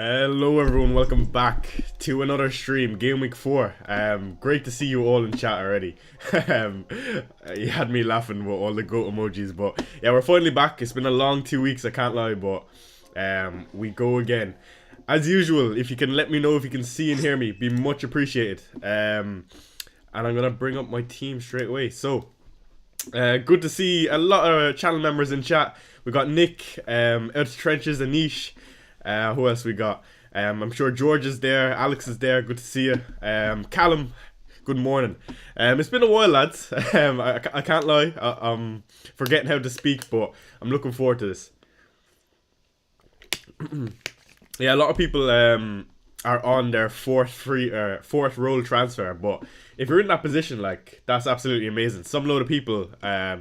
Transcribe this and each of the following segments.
Hello everyone, welcome back to another stream, Game Week 4. Great to see you all in chat already. um, you had me laughing with all the goat emojis, but yeah, we're finally back. It's been a long 2 weeks, I can't lie, but we go again. As usual, if you can let me know if you can see and hear me, be much appreciated. And I'm gonna bring up my team straight away. So, good to see a lot of channel members in chat. We got Nick, Out of Trenches, Anish. Who else we got? I'm sure George is there, Alex is there, good to see you. Callum, good morning. It's been a while, lads. I can't lie, I'm forgetting how to speak, but I'm looking forward to this. Yeah, a lot of people are on their fourth role transfer, but if you're in that position, like, that's absolutely amazing. Some load of people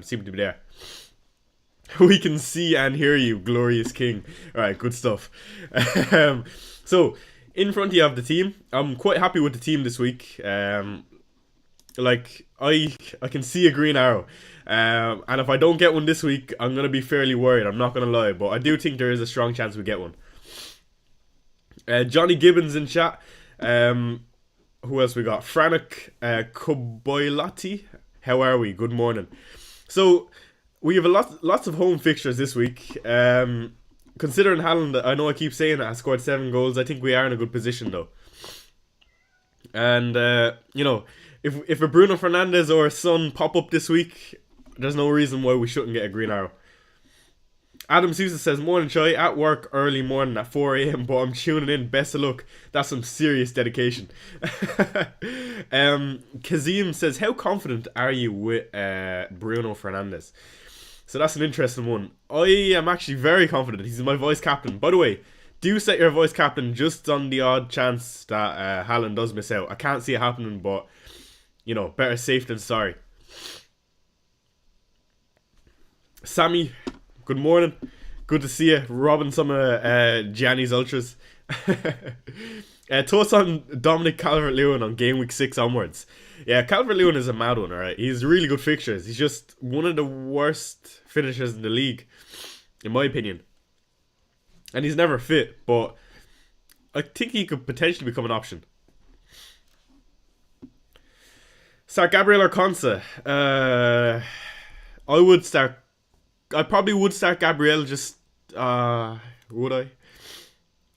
seem to be there. We can see and hear you, glorious king. Alright, good stuff. So, in front of you have the team. I'm quite happy with the team this week. Like, I can see a green arrow. And if I don't get one this week, I'm going to be fairly worried. I'm not going to lie. But I do think there is a strong chance we get one. Johnny Gibbons in chat. Who else we got? Franek Koboilati. How are we? Good morning. So, we have lots of home fixtures this week. Considering Haaland, I know I keep saying it, has scored 7 goals. I think we are in a good position though. And you know, if a Bruno Fernandes or a Son pop up this week, there's no reason why we shouldn't get a green arrow. Adam Sousa says, morning Chai, at work early morning at 4 AM, but I'm tuning in, best of luck. That's some serious dedication. Kazim says, how confident are you with Bruno Fernandes? So that's an interesting one. I am actually very confident. He's my vice captain. By the way, do set your vice captain just on the odd chance that Haaland does miss out. I can't see it happening, but, you know, better safe than sorry. Sammy, good morning. Good to see you. Robbing some of Gianni's ultras. Thoughts on Dominic Calvert-Lewin on game week 6 onwards. Yeah, Calvert-Lewin is a mad one, alright. He's really good fixtures. He's just one of the worst finishers in the league, in my opinion. And he's never fit, but I think he could potentially become an option. Start Gabriel or Konsa? I probably would start Gabriel, just would I?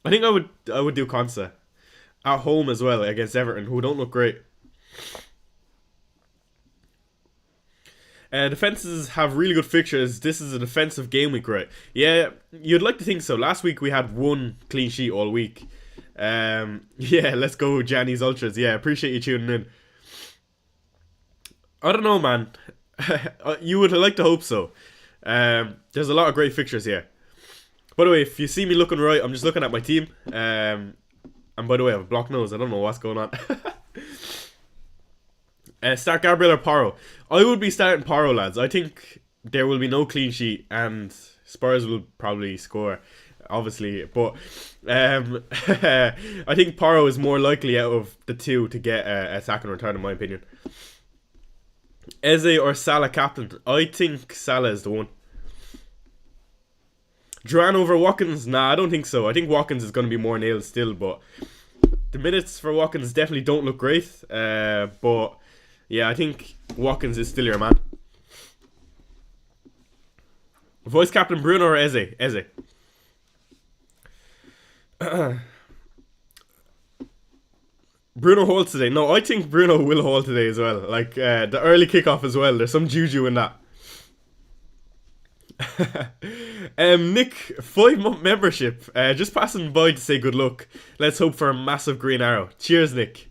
I think I would do Konsa. At home as well against Everton, who don't look great. Defenses have really good fixtures. This is a defensive game week, right? Yeah, you'd like to think so. Last week we had 1 clean sheet all week. Yeah, let's go Gianni's Ultras. Yeah, appreciate you tuning in. I don't know, man. You would like to hope so. There's a lot of great fixtures here. By the way, if you see me looking right, I'm just looking at my team. And by the way, I have a blocked nose. I don't know what's going on. Start Gabriel or Porro? I would be starting Porro, lads. I think there will be no clean sheet and Spurs will probably score, obviously. But I think Porro is more likely out of the two to get a second return, in my opinion. Eze or Salah captain? I think Salah is the one. Duran over Watkins? Nah, I don't think so. I think Watkins is going to be more nailed still, but the minutes for Watkins definitely don't look great. But yeah, I think Watkins is still your man. Voice captain Bruno or Eze? Eze. Bruno holds today. No, I think Bruno will hold today as well. Like, the early kickoff as well. There's some juju in that. Nick, 5-month membership. Just passing by to say good luck. Let's hope for a massive green arrow. Cheers, Nick.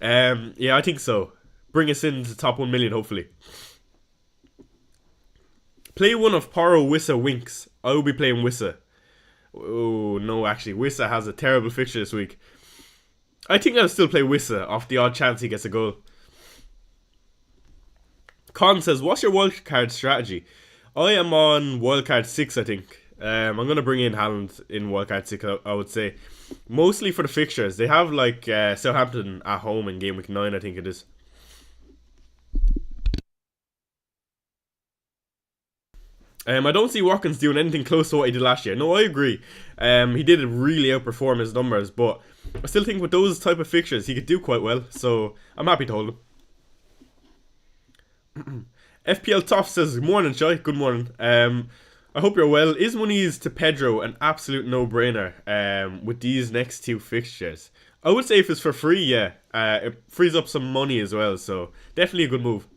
Yeah, I think so. Bring us into top 1 million, hopefully. Play one of Porro, Wissa, Winks. I will be playing Wissa. Oh, no, actually. Wissa has a terrible fixture this week. I think I'll still play Wissa off the odd chance he gets a goal. Con says, what's your wildcard strategy? I am on wildcard 6, I think. I'm going to bring in Haaland in wildcard 6, I would say. Mostly for the fixtures. They have like Southampton at home in game week 9, I think it is. I don't see Watkins doing anything close to what he did last year. No, I agree. He did really outperform his numbers, but I still think with those type of fixtures, he could do quite well. So I'm happy to hold him. FPL Toff says, good morning, Shai. Good morning. I hope you're well. Is Muniz to Pedro an absolute no-brainer with these next two fixtures? I would say if it's for free, yeah. It frees up some money as well, so definitely a good move.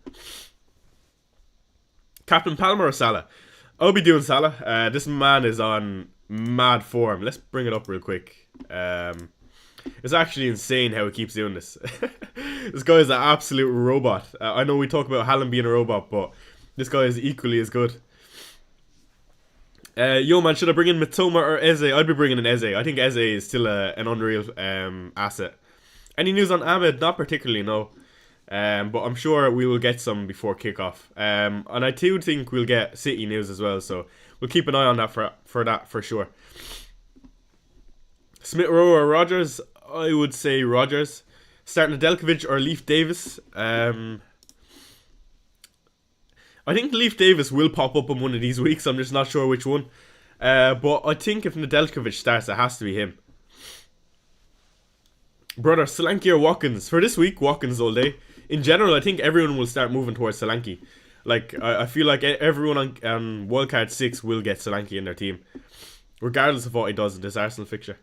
Captain Palmer or Salah? I'll be doing Salah. This man is on mad form. Let's bring it up real quick. It's actually insane how he keeps doing this. This guy is an absolute robot. I know we talk about Haaland being a robot, but this guy is equally as good. Yo man, should I bring in Mitoma or Eze? I'd be bringing in Eze. I think Eze is still an unreal asset. Any news on Ahmed? Not particularly, no. But I'm sure we will get some before kickoff. And I too think we'll get City news as well, so we'll keep an eye on that for sure. Smith Rowe or Rodgers? I would say Rodgers. Starting Nedeljkovic or Leif Davis? I think Leif Davis will pop up in one of these weeks. I'm just not sure which one. But I think if Nedeljkovic starts, it has to be him. Brother, Solanke or Watkins? For this week, Watkins all day. In general, I think everyone will start moving towards Solanke. Like, I feel like everyone on Wildcard 6 will get Solanke in their team, regardless of what he does in this Arsenal fixture.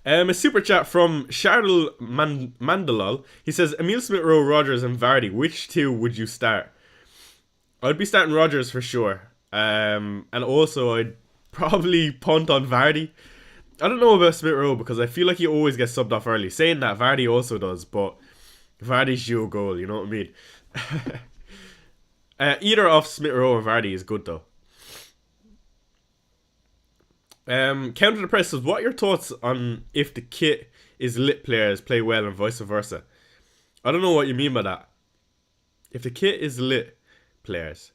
A super chat from Shardul Mandalal. He says, Emile Smith-Rowe, Rodgers and Vardy, which two would you start? I'd be starting Rodgers for sure. And also, I'd probably punt on Vardy. I don't know about Smith-Rowe because I feel like he always gets subbed off early. Saying that, Vardy also does, but Vardy's due a goal, you know what I mean? Either of Smith-Rowe or Vardy is good though. Counter the Press says, what are your thoughts on if the kit is lit players play well and vice versa? I don't know what you mean by that. If the kit is lit players,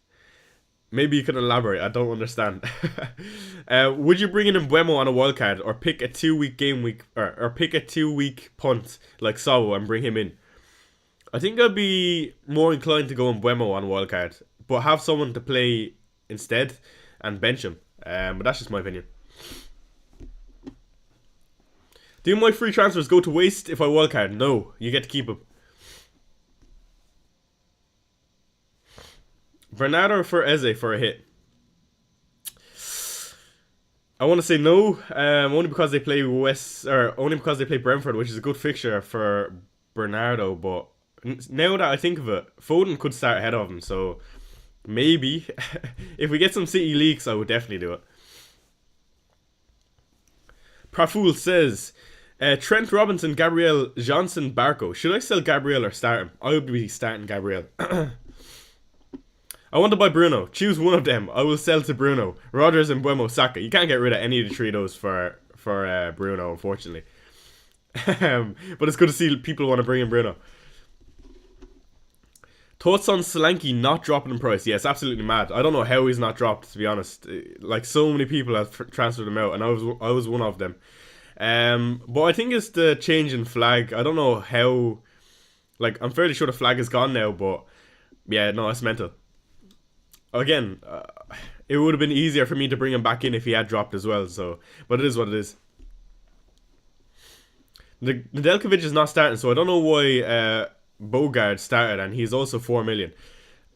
maybe you can elaborate. I don't understand. Would you bring in Mbeumo on a wildcard or pick a 2-week game week or pick a 2-week punt like Salah and bring him in? I think I'd be more inclined to go Mbeumo on wildcard, but have someone to play instead and bench him. But that's just my opinion. Do my free transfers go to waste if I wildcard? No, you get to keep them. Bernardo for Eze for a hit. I want to say no, only because they play Brentford, which is a good fixture for Bernardo. But now that I think of it, Foden could start ahead of him, so maybe if we get some City leaks, I would definitely do it. Praful says, Trent Robinson, Gabriel, Johnson, Barco. Should I sell Gabriel or start him? I would be starting Gabriel. I want to buy Bruno. Choose one of them. I will sell to Bruno. Rodgers and Mbeumo, Saka. You can't get rid of any of the three of those for Bruno, unfortunately. But it's good to see people want to bring in Bruno. Thoughts on Solanke not dropping in price? Yeah, it's absolutely mad. I don't know how he's not dropped, to be honest. Like, so many people have transferred him out, and I was one of them. But I think it's the change in flag. I don't know how. Like, I'm fairly sure the flag is gone now, but yeah, no, it's mental. Again, it would have been easier for me to bring him back in if he had dropped as well. So, but it is what it is. Nedeljkovic is not starting, so I don't know why Bogard started, and he's also 4 million.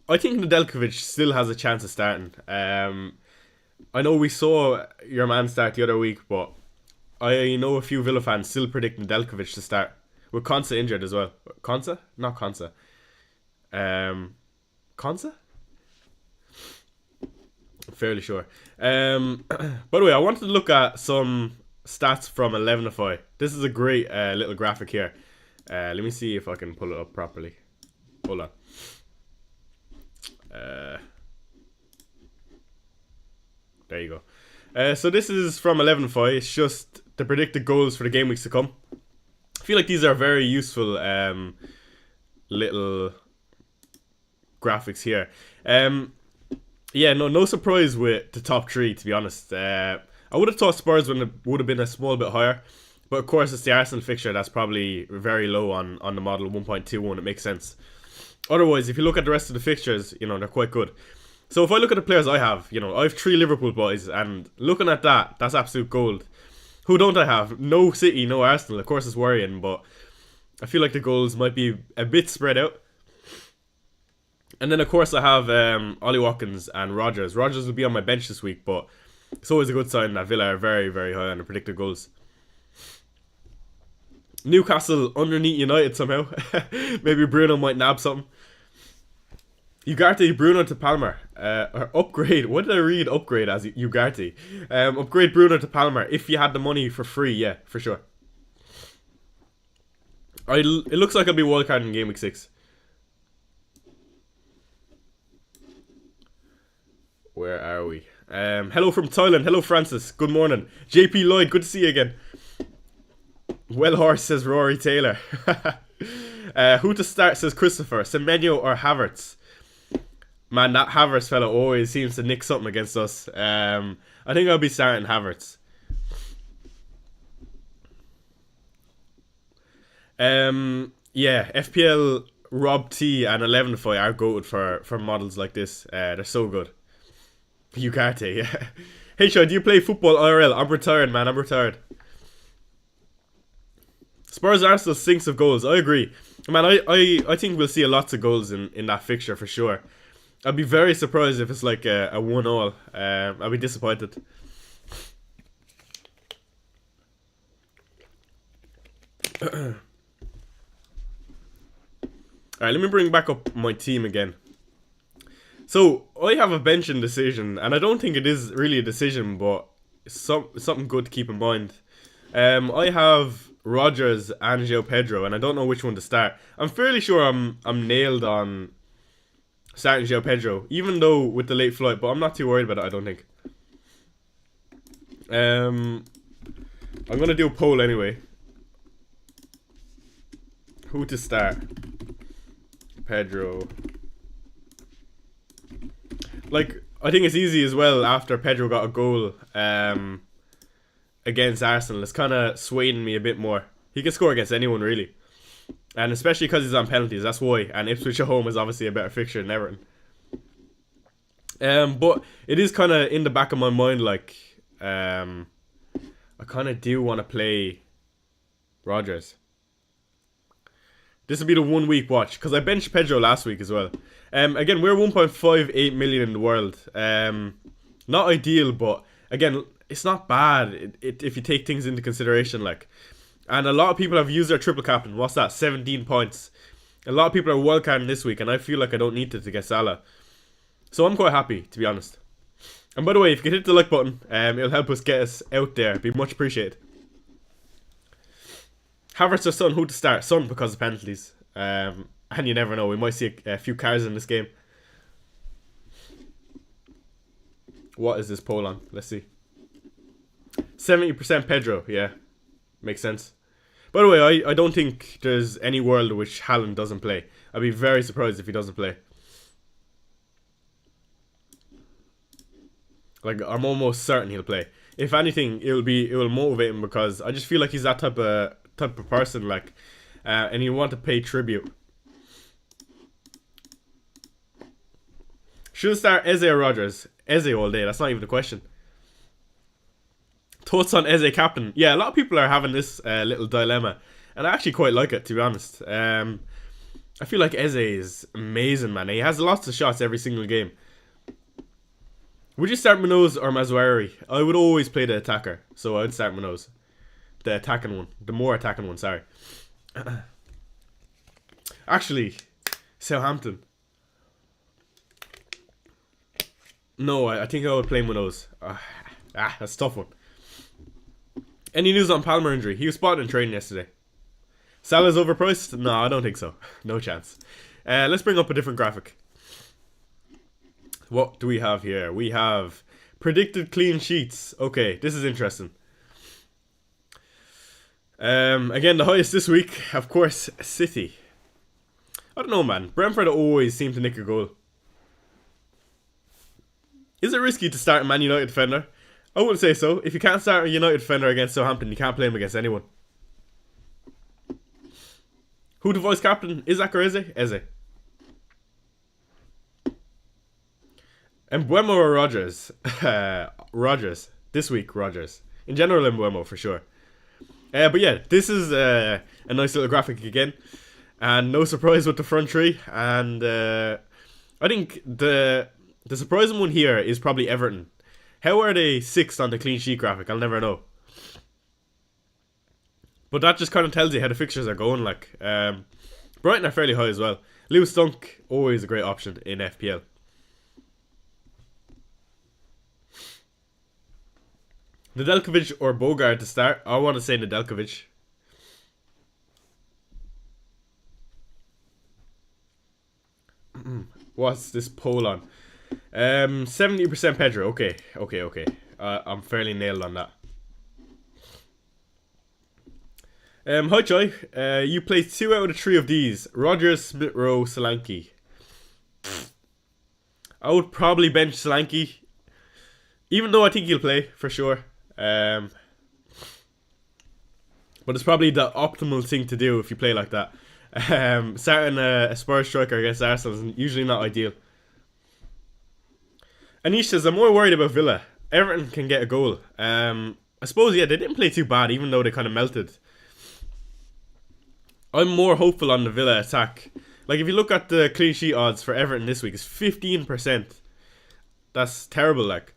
I think Nedeljkovic still has a chance of starting. I know we saw your man start the other week, but I know a few Villa fans still predict Nedeljkovic to start with Konsa injured as well. Konsa? Not Konsa. Konsa? I'm fairly sure. By the way, I wanted to look at some stats from 11ify. This is a great little graphic here. Let me see if I can pull it up properly. Hold on. There you go. So this is from 11ify. It's just the predicted goals for the game weeks to come. I feel like these are very useful little graphics here. Yeah, no surprise with the top three, to be honest. I would have thought Spurs would have been a small bit higher. But of course, it's the Arsenal fixture that's probably very low on the model 1.21. It makes sense. Otherwise, if you look at the rest of the fixtures, you know, they're quite good. So if I look at the players I have, you know, I have 3 Liverpool boys, and looking at that, that's absolute gold. Who don't I have? No City, no Arsenal. Of course, it's worrying, but I feel like the goals might be a bit spread out. And then, of course, I have Ollie Watkins and Rodgers. Rodgers will be on my bench this week, but it's always a good sign that Villa are very, very high on the predicted goals. Newcastle underneath United somehow. Maybe Bruno might nab something. Ugarte, Bruno to Palmer. Or upgrade. What did I read? Upgrade as Ugarte. Upgrade Bruno to Palmer if you had the money for free. Yeah, for sure. It looks like I'll be wildcard in game week 6. Where are we? Hello from Thailand. Hello, Francis. Good morning. JP Lloyd, good to see you again. Well horse, says Rory Taylor. Who to start, says Christopher. Semenyo or Havertz? Man, that Havertz fella always seems to nick something against us. I think I'll be starting Havertz. Yeah, FPL, Rob T and 11ify are goated for models like this. They're so good. Ugarte, yeah. Hey Sean, do you play football IRL? I'm retired, man. I'm retired. Spurs Arsenal sinks of goals. I agree. Man, I think we'll see lots of goals in that fixture for sure. I'd be very surprised if it's like a 1-all. I'd be disappointed. Alright, let me bring back up my team again. So, I have a benching decision, and I don't think it is really a decision, but something good to keep in mind. I have Rodgers and João Pedro, and I don't know which one to start. I'm fairly sure I'm nailed on starting João Pedro, even though with the late flight, but I'm not too worried about it, I don't think. I'm going to do a poll anyway. Who to start? Pedro. Like, I think it's easy as well after Pedro got a goal against Arsenal. It's kind of swaying me a bit more. He can score against anyone, really. And especially because he's on penalties, that's why. And Ipswich at home is obviously a better fixture than Everton. But it is kind of in the back of my mind, like, I kind of do want to play Rodgers. This will be the 1 week watch, because I benched Pedro last week as well. Again, we're 1.58 million in the world. Not ideal, but again, it's not bad if you take things into consideration. Like, and a lot of people have used their triple captain. What's that? 17 points. A lot of people are wildcarding this week, and I feel like I don't need to get Salah. So I'm quite happy, to be honest. And by the way, if you can hit the like button, it'll help us get us out there. It'd be much appreciated. Havertz or Son, who to start? Son because of penalties. And you never know, we might see a few cars in this game. What is this poll on? Let's see. 70% Pedro, yeah. Makes sense. By the way, I don't think there's any world in which Haaland doesn't play. I'd be very surprised if he doesn't play. Like, I'm almost certain he'll play. If anything, it will motivate him, because I just feel like he's that type of person, like, and he'll want to pay tribute. Should I start Eze or Rodgers? Eze all day, that's not even a question. Thoughts on Eze captain? Yeah, a lot of people are having this little dilemma, and I actually quite like it, to be honest. I feel like Eze is amazing, man. He has lots of shots every single game. Would you start Munoz or Mazzuari? I would always play the attacker, so I would start Munoz. The attacking one. The more attacking one, sorry. Actually, Southampton. No, I think I would play Munoz. That's a tough one. Any news on Palmer injury? He was spotted in training yesterday. Salah's overpriced? No, I don't think so. No chance. Let's bring up a different graphic. What do we have here? We have predicted clean sheets. Okay, this is interesting. Again, the highest this week, of course, City. I don't know, man. Brentford always seem to nick a goal. Is it risky to start a Man United defender? I wouldn't say so. If you can't start a United defender against Southampton, you can't play him against anyone. Who to voice captain? Isaac or Eze? Eze. Mbuemo or Rogers? Rogers. This week, Rogers. In general, Mbuemo for sure. But yeah, this is a nice little graphic again. And no surprise with the front three. And I think the surprising one here is probably Everton. How are they 6th on the clean sheet graphic? I'll never know. But that just kind of tells you how the fixtures are going. Like Brighton are fairly high as well. Lewis Dunk, always a great option in FPL. Nedeljkovic or Bogard to start? I want to say Nedeljkovic. What's this poll on? 70% Pedro. Okay. I'm fairly nailed on that. Hi Joy. You played 2 out of 3 of these. Rogers, Smith Rowe, Solanke. I would probably bench Solanke, even though I think he'll play for sure. But it's probably the optimal thing to do if you play like that. Starting a Spurs striker against Arsenal is usually not ideal. Anish says, I'm more worried about Villa. Everton can get a goal. I suppose, yeah, they didn't play too bad, even though they kind of melted. I'm more hopeful on the Villa attack. Like, if you look at the clean sheet odds for Everton this week, it's 15%. That's terrible, like.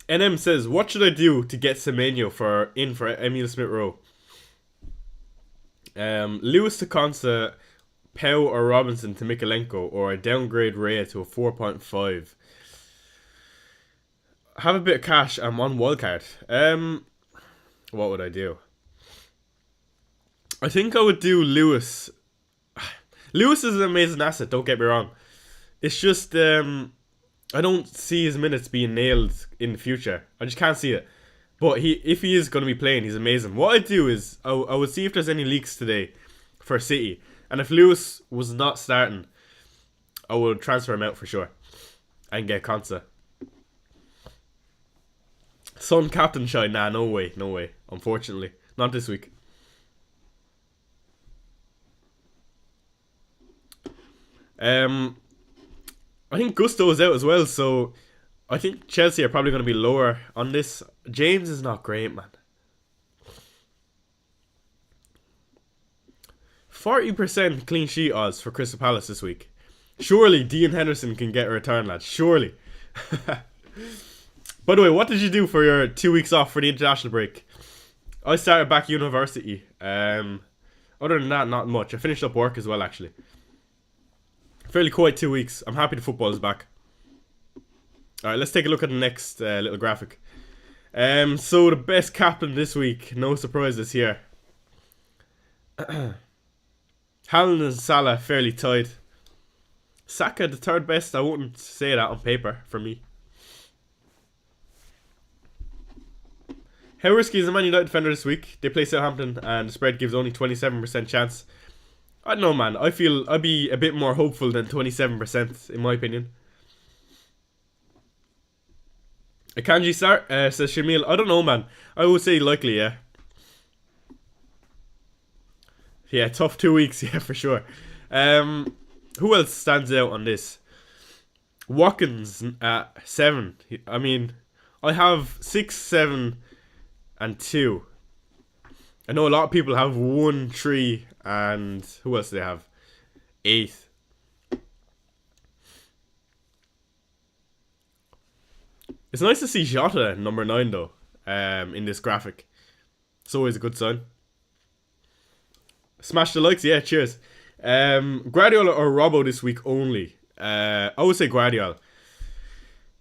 NM says, what should I do to get Semenyo for Emile Smith Rowe? Lewis to Konsa, Pau or Robinson to Mikalenko, or a downgrade Raya to a 4.5. Have a bit of cash. I'm on Wildcard. What would I do? I think I would do Lewis. Lewis is an amazing asset, don't get me wrong. It's just I don't see his minutes being nailed in the future. I just can't see it. But if he is going to be playing, he's amazing. What I'd do is I would see if there's any leaks today for City. And if Lewis was not starting, I would transfer him out for sure and get Konsa. Son captain shine? Nah, no way. Unfortunately, not this week. I think Gusto is out as well, so I think Chelsea are probably going to be lower on this. James is not great, man. 40% clean sheet odds for Crystal Palace this week. Surely Dean Henderson can get a return, lads. Surely. By the way, what did you do for your 2 weeks off for the international break? I started back university. Other than that, not much. I finished up work as well, actually. Fairly quiet 2 weeks. I'm happy the football is back. Alright, let's take a look at the next little graphic. So the best captain this week. No surprises here. Haaland and Salah fairly tied. Saka the third best. I wouldn't say that on paper for me. How risky is a Man United defender this week? They play Southampton and the spread gives only 27% chance. I don't know, man. I feel I'd be a bit more hopeful than 27% in my opinion. Akanji start, says Shamil. I don't know, man. I would say likely, yeah. Yeah, tough 2 weeks, yeah, for sure. Who else stands out on this? Watkins at 7. I mean, I have 6, 7, and 2. I know a lot of people have 1, 3, and who else do they have? 8. It's nice to see Jota number 9 though, in this graphic. It's always a good sign. Smash the likes, yeah, cheers. Guardiola or Robbo this week only? I would say Guardiola.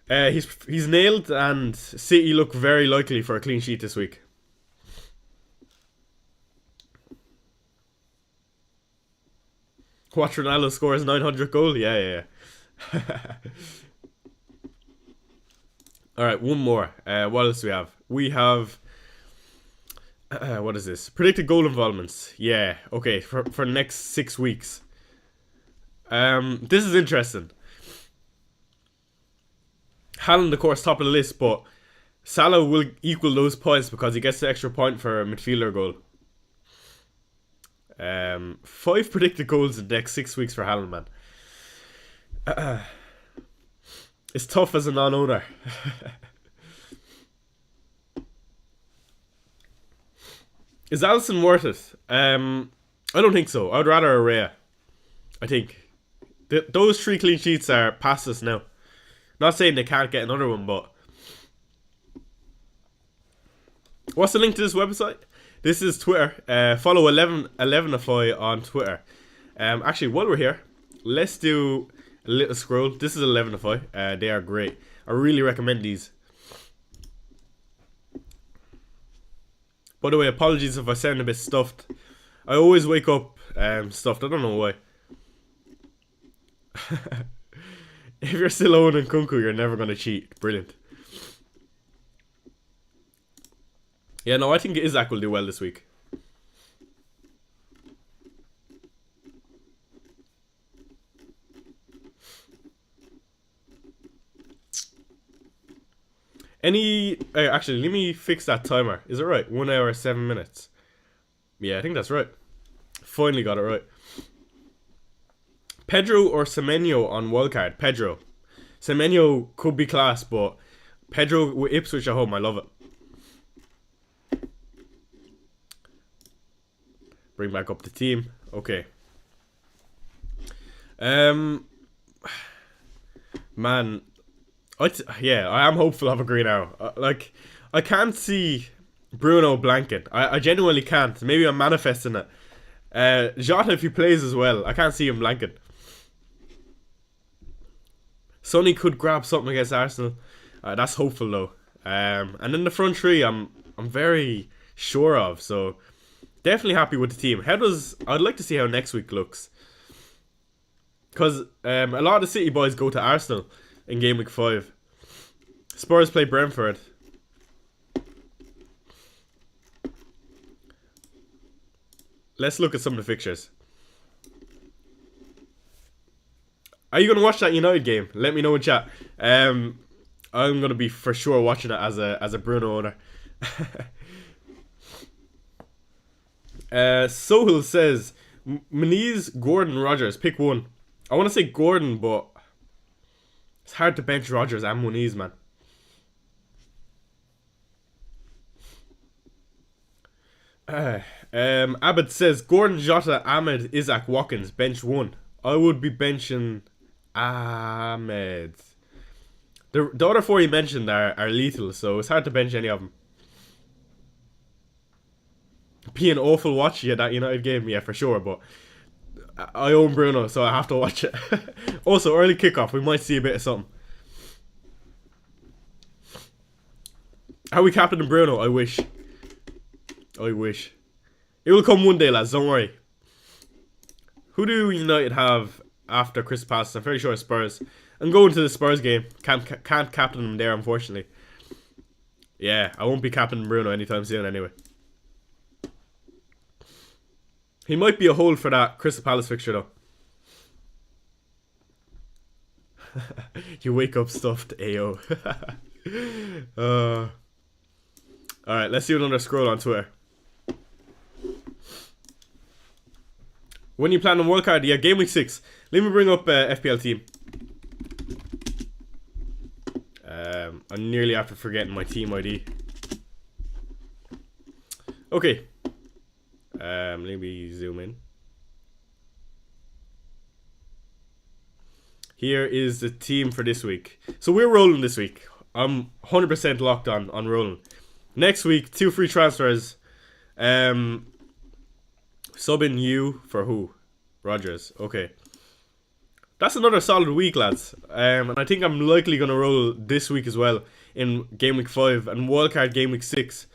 He's nailed and City look very likely for a clean sheet this week. Watch Ronaldo scores 900 goal? Yeah. Alright, one more. What else do we have? We have... what is this? Predicted goal involvements. Yeah, okay, for next 6 weeks. This is interesting. Haaland, of course, top of the list, but Salah will equal those points because he gets the extra point for a midfielder goal. 5 predicted goals in the next 6 weeks for Haaland, man. It's tough as a non-owner. Is Alisson worth it? I don't think so. I'd rather a Raya. I think those 3 clean sheets are past us now. Not saying they can't get another one, but what's the link to this website? This is Twitter. Follow 11ify on Twitter. Actually, while we're here, let's do a little scroll. This is 11ify. They are great. I really recommend these. By the way, apologies if I sound a bit stuffed. I always wake up stuffed. I don't know why. If you're still owning Kunku, you're never going to cheat. Brilliant. Yeah, no, I think Isaac will do well this week. Actually, let me fix that timer. Is it right? 1 hour, 7 minutes. Yeah, I think that's right. Finally got it right. Pedro or Semenyo on Wildcard? Pedro. Semenyo could be class, but Pedro with Ipswich at home, I love it. Bring back up the team. Okay. Man, I am hopeful of a green arrow. I can't see Bruno blanking. I genuinely can't. Maybe I'm manifesting it. Jota, if he plays as well, I can't see him blanking. Sonny could grab something against Arsenal. That's hopeful though. And then the front 3, I'm very sure of. So definitely happy with the team. I'd like to see how next week looks. Because a lot of the City boys go to Arsenal in game week 5. Spurs play Brentford. Let's look at some of the fixtures. Are you going to watch that United game? Let me know in chat. I'm going to be for sure watching it as a Bruno owner. Sohil says, Muniz, Gordon, Rogers. Pick one. I want to say Gordon, but it's hard to bench Rogers and Muniz, man. Abed says, Gordon, Jota, Ahmed, Isaac, Watkins. Bench one. I would be benching Ahmed. The other 4 you mentioned are lethal, so it's hard to bench any of them. Be an awful watch, yeah, that United game, yeah, for sure, but I own Bruno, so I have to watch it. Also, early kickoff, we might see a bit of something. Are we captaining Bruno? I wish. I wish. It will come one day, lads, don't worry. Who do United have after Crystal Palace? I'm very sure it's Spurs. I'm going to the Spurs game. Can't captain them there, unfortunately. Yeah, I won't be captaining Bruno anytime soon anyway. He might be a hold for that Crystal Palace fixture though. You wake up stuffed, AO. Alright, let's do another scroll on Twitter. When you plan on Wildcard? Yeah, game week 6. Let me bring up FPL team. I'm nearly after forgetting my team ID. Okay. Let me zoom in. Here is the team for this week. So we're rolling this week. I'm 100% locked on rolling. Next week, 2 free transfers. Subbing you for who? Rogers. Okay. That's another solid week, lads. And I think I'm likely going to roll this week as well in game week 5 and wildcard game week 6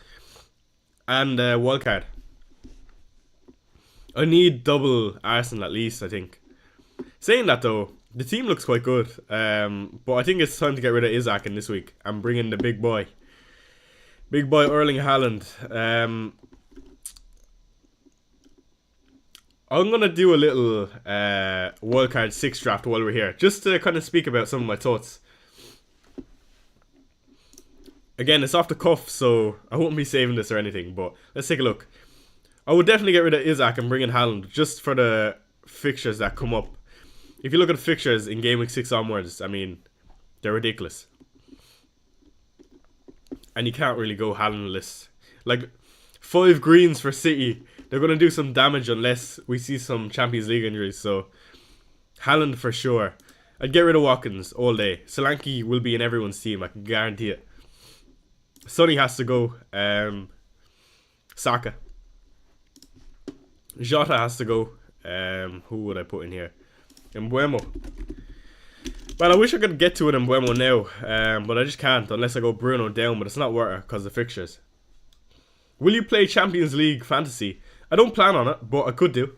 and wildcard. I need double Arsenal at least, I think. Saying that though, the team looks quite good. But I think it's time to get rid of Isaac in this week and bring in the big boy. Big boy Erling Haaland. I'm going to do a little wildcard 6 draft while we're here. Just to kind of speak about some of my thoughts. Again, it's off the cuff, so I won't be saving this or anything. But let's take a look. I would definitely get rid of Isaac and bring in Haaland just for the fixtures that come up. If you look at the fixtures in Game Week 6 onwards, I mean, they're ridiculous. And you can't really go Haaland-less. Like, 5 greens for City. They're going to do some damage unless we see some Champions League injuries. So, Haaland for sure. I'd get rid of Watkins all day. Solanke will be in everyone's team. I can guarantee it. Sonny has to go. Saka. Jota has to go. Who would I put in here? Mbeumo. Well, I wish I could get to an Mbeumo now, but I just can't unless I go Bruno down, but it's not worth it because of the fixtures. Will you play Champions League Fantasy? I don't plan on it, but I could do.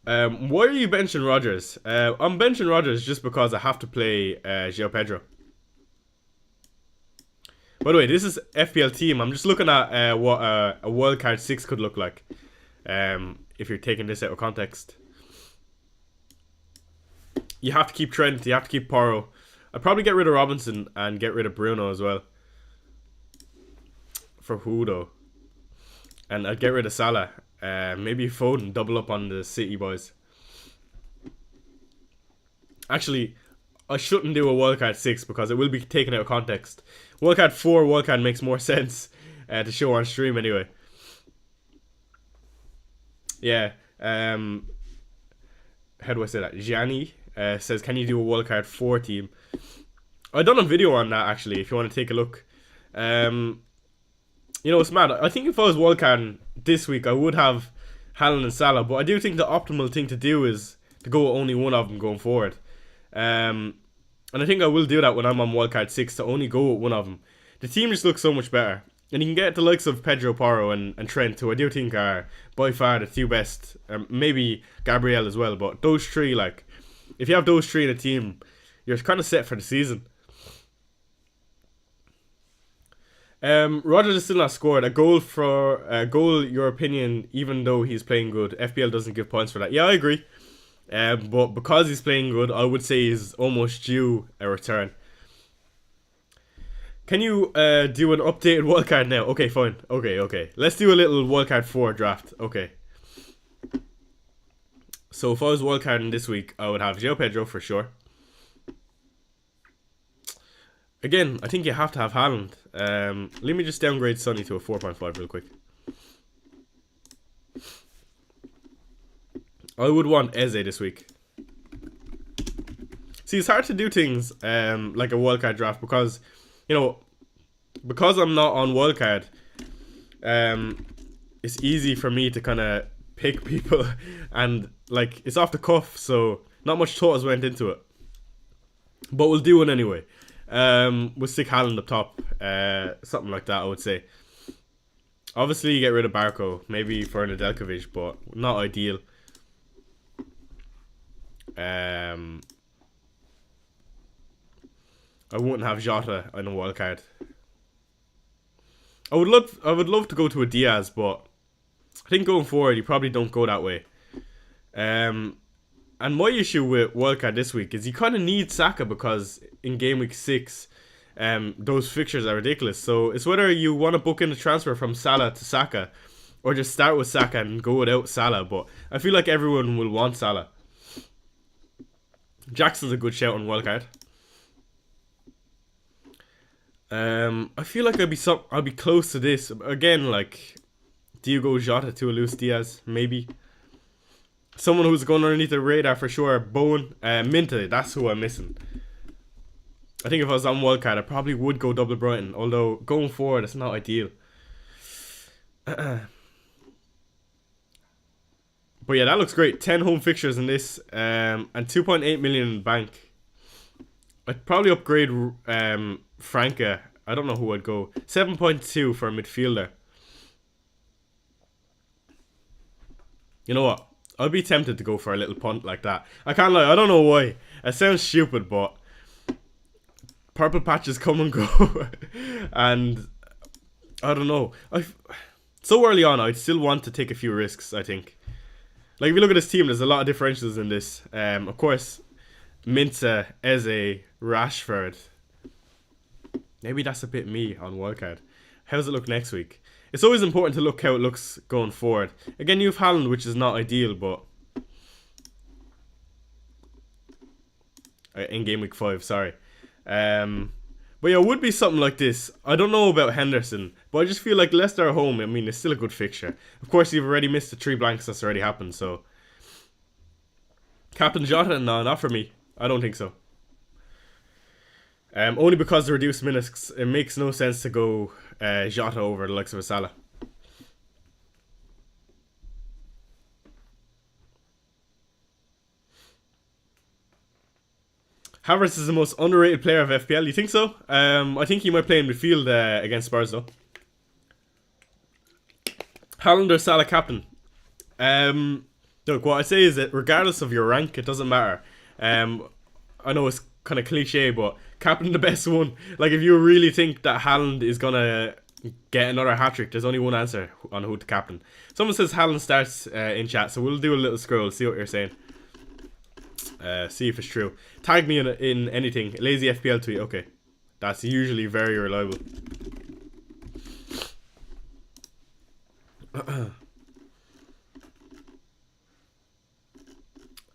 Why are you benching Rodgers? I'm benching Rodgers just because I have to play João Pedro. By the way, this is FPL team. I'm just looking at what a Wildcard 6 could look like. If you're taking this out of context. You have to keep Trent. You have to keep Porro. I'd probably get rid of Robinson and get rid of Bruno as well. For who though? And I'd get rid of Salah. Maybe Foden. Double up on the City boys. Actually, I shouldn't do a Wildcard 6 because it will be taken out of context. Wildcard 4, Wildcard makes more sense to show on stream anyway. Yeah. How do I say that? Gianni says, can you do a Wildcard 4 team? I've done a video on that actually, if you want to take a look. You know, it's mad. I think if I was Wildcard this week, I would have Haaland and Salah, but I do think the optimal thing to do is to go with only one of them going forward. And I think I will do that when I'm on Wildcard 6, to only go with one of them. The team just looks so much better. And you can get the likes of Pedro Porro and Trent, who I do think are by far the 2 best. Maybe Gabriel as well, but those 3, like, if you have those 3 in a team, you're kind of set for the season. Rodgers is still not scored. A goal, your opinion, even though he's playing good. FPL doesn't give points for that. Yeah, I agree. But because he's playing good, I would say he's almost due a return. Can you do an updated wildcard now? Okay, fine. Okay. Let's do a little wildcard 4 draft. Okay. So if I was wildcarding this week, I would have João Pedro for sure. Again, I think you have to have Haaland. Let me just downgrade Sonny to a 4.5 real quick. I would want Eze this week. See, it's hard to do things like a wildcard draft because, you know, because I'm not on wildcard, it's easy for me to kind of pick people and, like, it's off the cuff, so not much thought has went into it. But we'll do it anyway. We'll stick Haaland up top, something like that, I would say. Obviously, you get rid of Barco, maybe for Nedeljkovic, but not ideal. I wouldn't have Jota on a wildcard. I would love to go to a Diaz, but I think going forward you probably don't go that way. And my issue with wildcard this week is you kind of need Saka because in game week 6, those fixtures are ridiculous. So it's whether you want to book in a transfer from Salah to Saka, or just start with Saka and go without Salah. But I feel like everyone will want Salah. Jackson's a good shout on wildcard. I feel like I'll be close to this again. Like, do you go Jota to a Luis Diaz? Maybe someone who's going underneath the radar for sure. Bowen, Minta. That's who I'm missing. I think if I was on wildcard, I probably would go double Brighton. Although going forward, it's not ideal. But yeah, that looks great. 10 home fixtures in this, and 2.8 million in bank. I'd probably upgrade Franca. I don't know who I'd go. 7.2 for a midfielder. You know what? I'd be tempted to go for a little punt like that. I can't lie. I don't know why. It sounds stupid, but purple patches come and go, and I don't know. So early on, I'd still want to take a few risks. I think. Like, if you look at this team, there's a lot of differentials in this. Of course, Minta, Eze, Rashford. Maybe that's a bit me on wildcard. How does it look next week? It's always important to look how it looks going forward. Again, you have Haaland, which is not ideal, but in game week 5, sorry. But yeah, it would be something like this. I don't know about Henderson, but I just feel like Leicester at home, I mean, it's still a good fixture. Of course, you've already missed the 3 blanks that's already happened, so. Captain Jota? No, not for me. I don't think so. Only because the reduced minutes, it makes no sense to go Jota over the likes of a Salah. Havertz is the most underrated player of FPL. You think so? I think he might play in midfield against Spurs though. Haaland or Salah captain? Look, what I say is that regardless of your rank, it doesn't matter. I know it's kind of cliche, but captain the best one. Like, if you really think that Haaland is gonna get another hat-trick, there's only one answer on who to captain. Someone says Haaland starts in chat, so we'll do a little scroll, see what you're saying. See if it's true. Tag me in anything. Lazy FPL tweet. Okay, that's usually very reliable.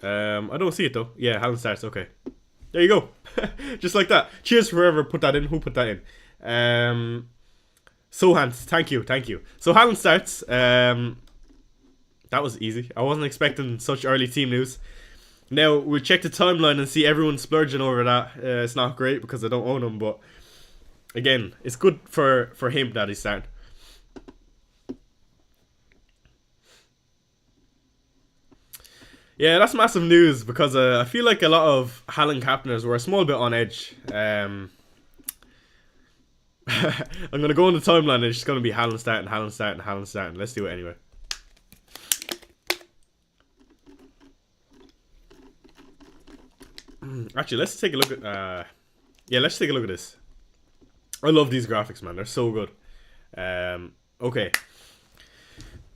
I don't see it though. Yeah, Haaland starts. Okay, there you go. Just like that. Cheers for whoever put that in. Who put that in? Sohans, thank you. So Haaland starts. That was easy. I wasn't expecting such early team news. Now, we'll check the timeline and see everyone splurging over that. It's not great because I don't own him, but again, it's good for him that he's starting. Yeah, that's massive news because I feel like a lot of Haaland captainers were a small bit on edge. I'm going to go on the timeline and it's just going to be Haaland starting. Let's do it anyway. Actually, let's take a look at let's take a look at this. I love these graphics, man. They're so good. Okay.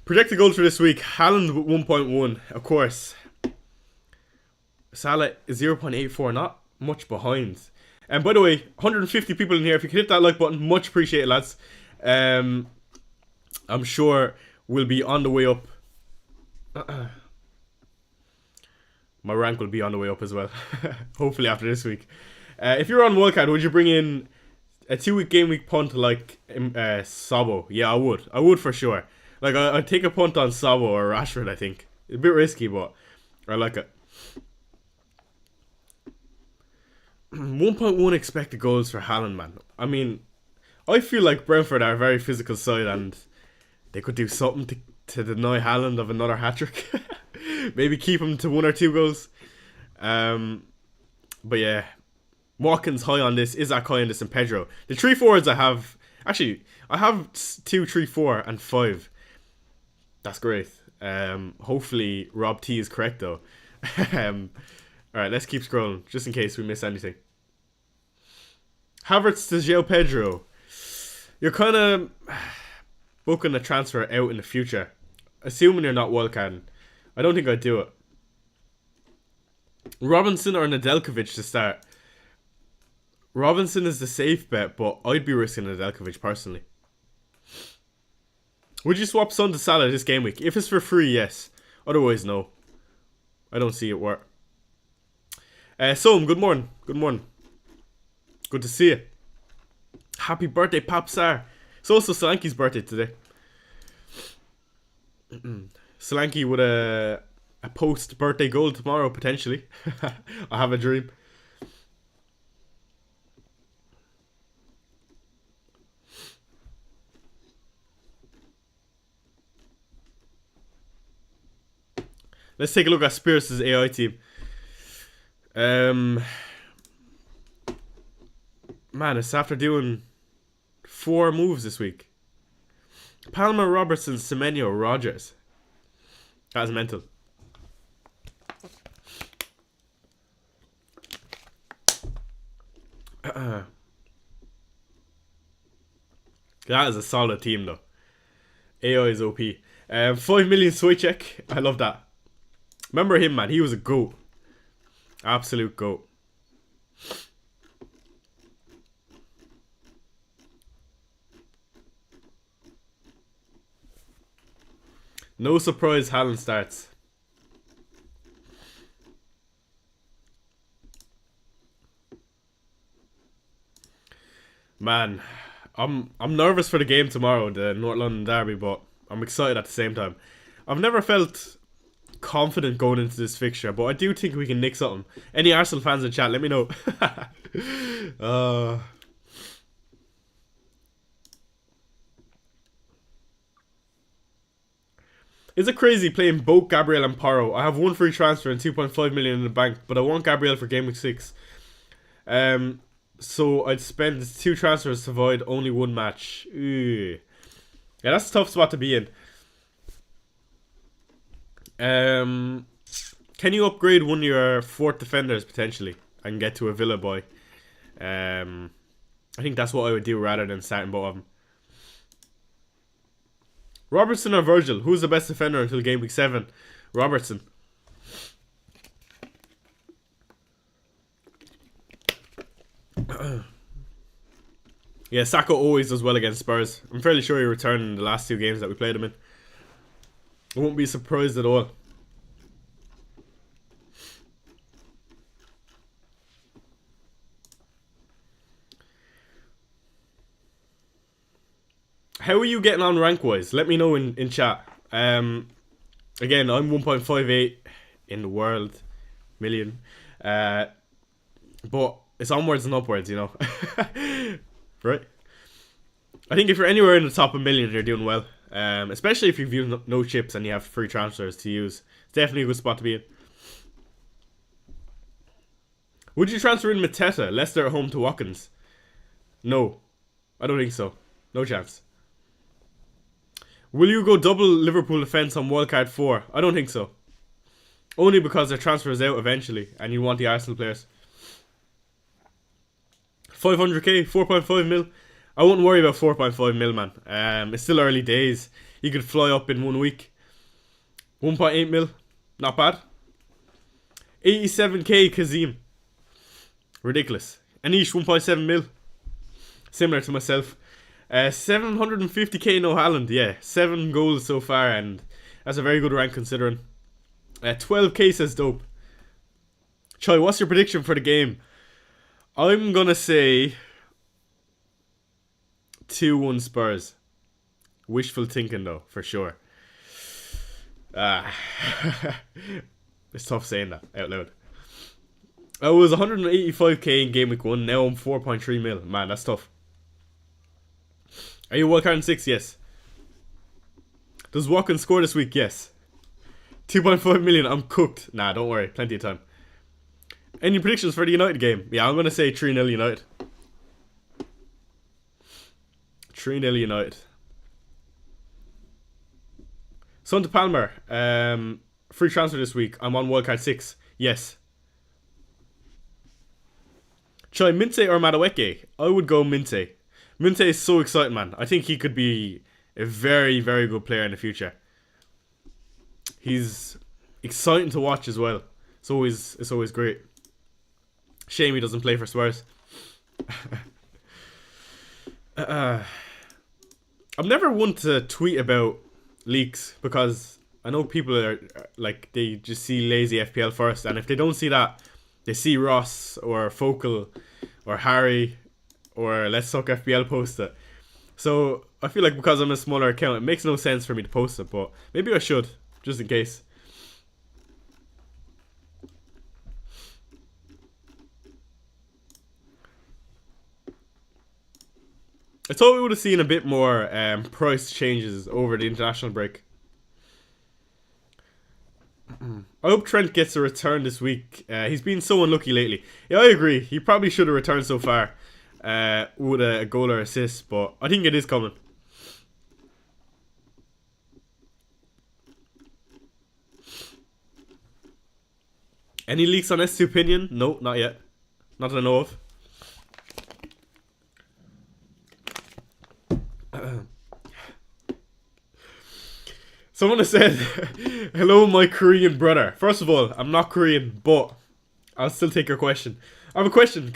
Projected goals for this week. Haaland with 1.1, of course. Salah is 0.84, not much behind. And by the way, 150 people in here. If you can hit that like button, much appreciated, lads. I'm sure we'll be on the way up. My rank will be on the way up as well. Hopefully after this week. If you're on Wildcard, would you bring in a 2-week game week punt like Sabo? Yeah, I would. I would for sure. Like, I'd take a punt on Sabo or Rashford, I think. A bit risky, but I like it. 1.1 expected goals for Haaland, man. I mean, I feel like Brentford are a very physical side and they could do something to deny Haaland of another hat-trick. Maybe keep him to 1 or 2 goals. But yeah, Watkins high on this, Isaac high on this, and Pedro. The 3 forwards I have, actually, I have 2, 3, 4, and 5. That's great. Hopefully Rob T is correct though. Alright, let's keep scrolling, just in case we miss anything. Havertz to João Pedro. You're kind of booking a transfer out in the future. Assuming you're not wildcarding. I don't think I'd do it. Robinson or Nedeljkovic to start. Robinson is the safe bet, but I'd be risking Nedeljkovic personally. Would you swap Son to Salah this game week? If it's for free, yes. Otherwise, no. I don't see it work. Soam, good morning. Good morning. Good to see you. Happy birthday, Papsar. It's also Solanke's birthday today. Solanke with a post-birthday goal tomorrow, potentially. I have a dream. Let's take a look at Spurs' AI team. Man, it's after doing 4 moves this week. Palmer, Robertson, Semenyo, Rogers. That's mental. That is a solid team though. AI is OP. 5 million Swiatek. I love that. Remember him, man. He was a GOAT. Absolute GOAT. No surprise Haaland starts. Man, I'm nervous for the game tomorrow, the North London derby, but I'm excited at the same time. I've never felt confident going into this fixture, but I do think we can nick something. Any Arsenal fans in chat, let me know. Is it crazy playing both Gabriel and Porro? I have one free transfer and 2.5 million in the bank, but I want Gabriel for game week 6. So I'd spend 2 transfers to avoid only 1 match. Ooh. Yeah, that's a tough spot to be in. Can you upgrade one of your 4th defenders potentially and get to a Villa boy? I think that's what I would do rather than starting both of them. Robertson or Virgil? Who's the best defender until game week 7? Robertson. Yeah, Saka always does well against Spurs. I'm fairly sure he returned in the last 2 games that we played him in. I won't be surprised at all. How are you getting on rank-wise? Let me know in chat. Again, I'm 1.58 in the world. Million. But it's onwards and upwards, you know. Right? I think if you're anywhere in the top 1 million, you're doing well. Especially if you've used no chips and you have free transfers to use. It's definitely a good spot to be in. Would you transfer in Mateta, Leicester at home to Watkins? No. I don't think so. No chance. Will you go double Liverpool defence on Wildcard 4? I don't think so. Only because their transfer is out eventually and you want the Arsenal players. 500k, 4.5 mil. I wouldn't worry about 4.5 mil, man. It's still early days. You could fly up in 1 week. 1.8 mil. Not bad. 87k Kazim. Ridiculous. Anish, 1.7 mil. Similar to myself. 750k no Haaland. Yeah, 7 goals so far, and that's a very good rank considering. 12k says dope. Choi, what's your prediction for the game? I'm gonna say 2-1 Spurs. Wishful thinking though, for sure. It's tough saying that out loud. I was 185k in game week 1. Now I'm 4.3 mil. Man, that's tough. Are you wildcard in 6? Yes. Does Watkins score this week? Yes. 2.5 million. I'm cooked. Nah, don't worry. Plenty of time. Any predictions for the United game? Yeah, I'm going to say 3-0 United. 3-0 United. Son to Palmer. Free transfer this week. I'm on wildcard 6. Yes. Should I Minte or Madueke? I would go Minte. Minte is so exciting, man. I think he could be a very, very good player in the future. He's exciting to watch as well. It's always great. Shame he doesn't play for Spurs. I'm never one to tweet about leaks because I know people are like, they just see lazy FPL first, and if they don't see that, they see Ross or Focal or Harry or Let's Suck FPL post it. So I feel like because I'm a smaller account, it makes no sense for me to post it, but maybe I should, just in case. I thought we would have seen a bit more price changes over the international break. I hope Trent gets a return this week. He's been so unlucky lately. Yeah, I agree. He probably should have returned so far with a goal or assist, but I think it is coming. Any leaks on S2 Opinion? No, not yet. Not that I know of. Someone has said, hello my Korean brother. First of all, I'm not Korean, but I'll still take your question. I have a question.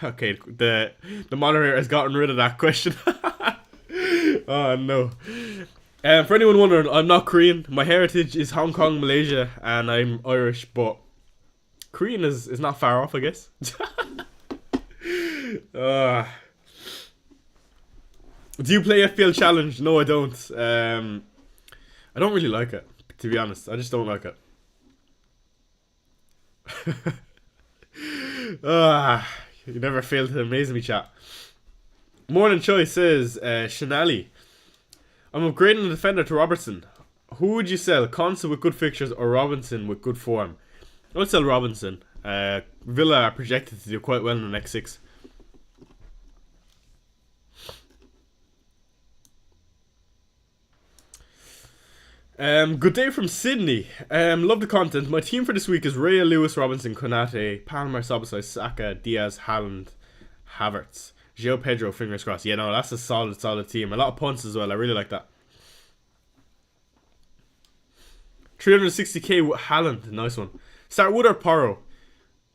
Okay, the moderator has gotten rid of that question. Oh no. For anyone wondering, I'm not Korean. My heritage is Hong Kong, Malaysia, and I'm Irish, but Korean is not far off, I guess. Do you play FPL Challenge? No, I don't. I don't really like it, to be honest. I just don't like it. You never fail to amaze me, chat. Morning Choice says, Shanali, I'm upgrading the defender to Robertson. Who would you sell? Consa with good fixtures or Robinson with good form? I would sell Robinson. Villa are projected to do quite well in the next 6. Good day from Sydney. Love the content. My team for this week is Raya, Lewis, Robinson, Konate, Palmer, Sobosai, Saka, Diaz, Haaland, Havertz, João Pedro, fingers crossed. Yeah, no, that's a solid team. A lot of punts as well. I really like that. 360k with Haaland. Nice one. Start Wood or Porro?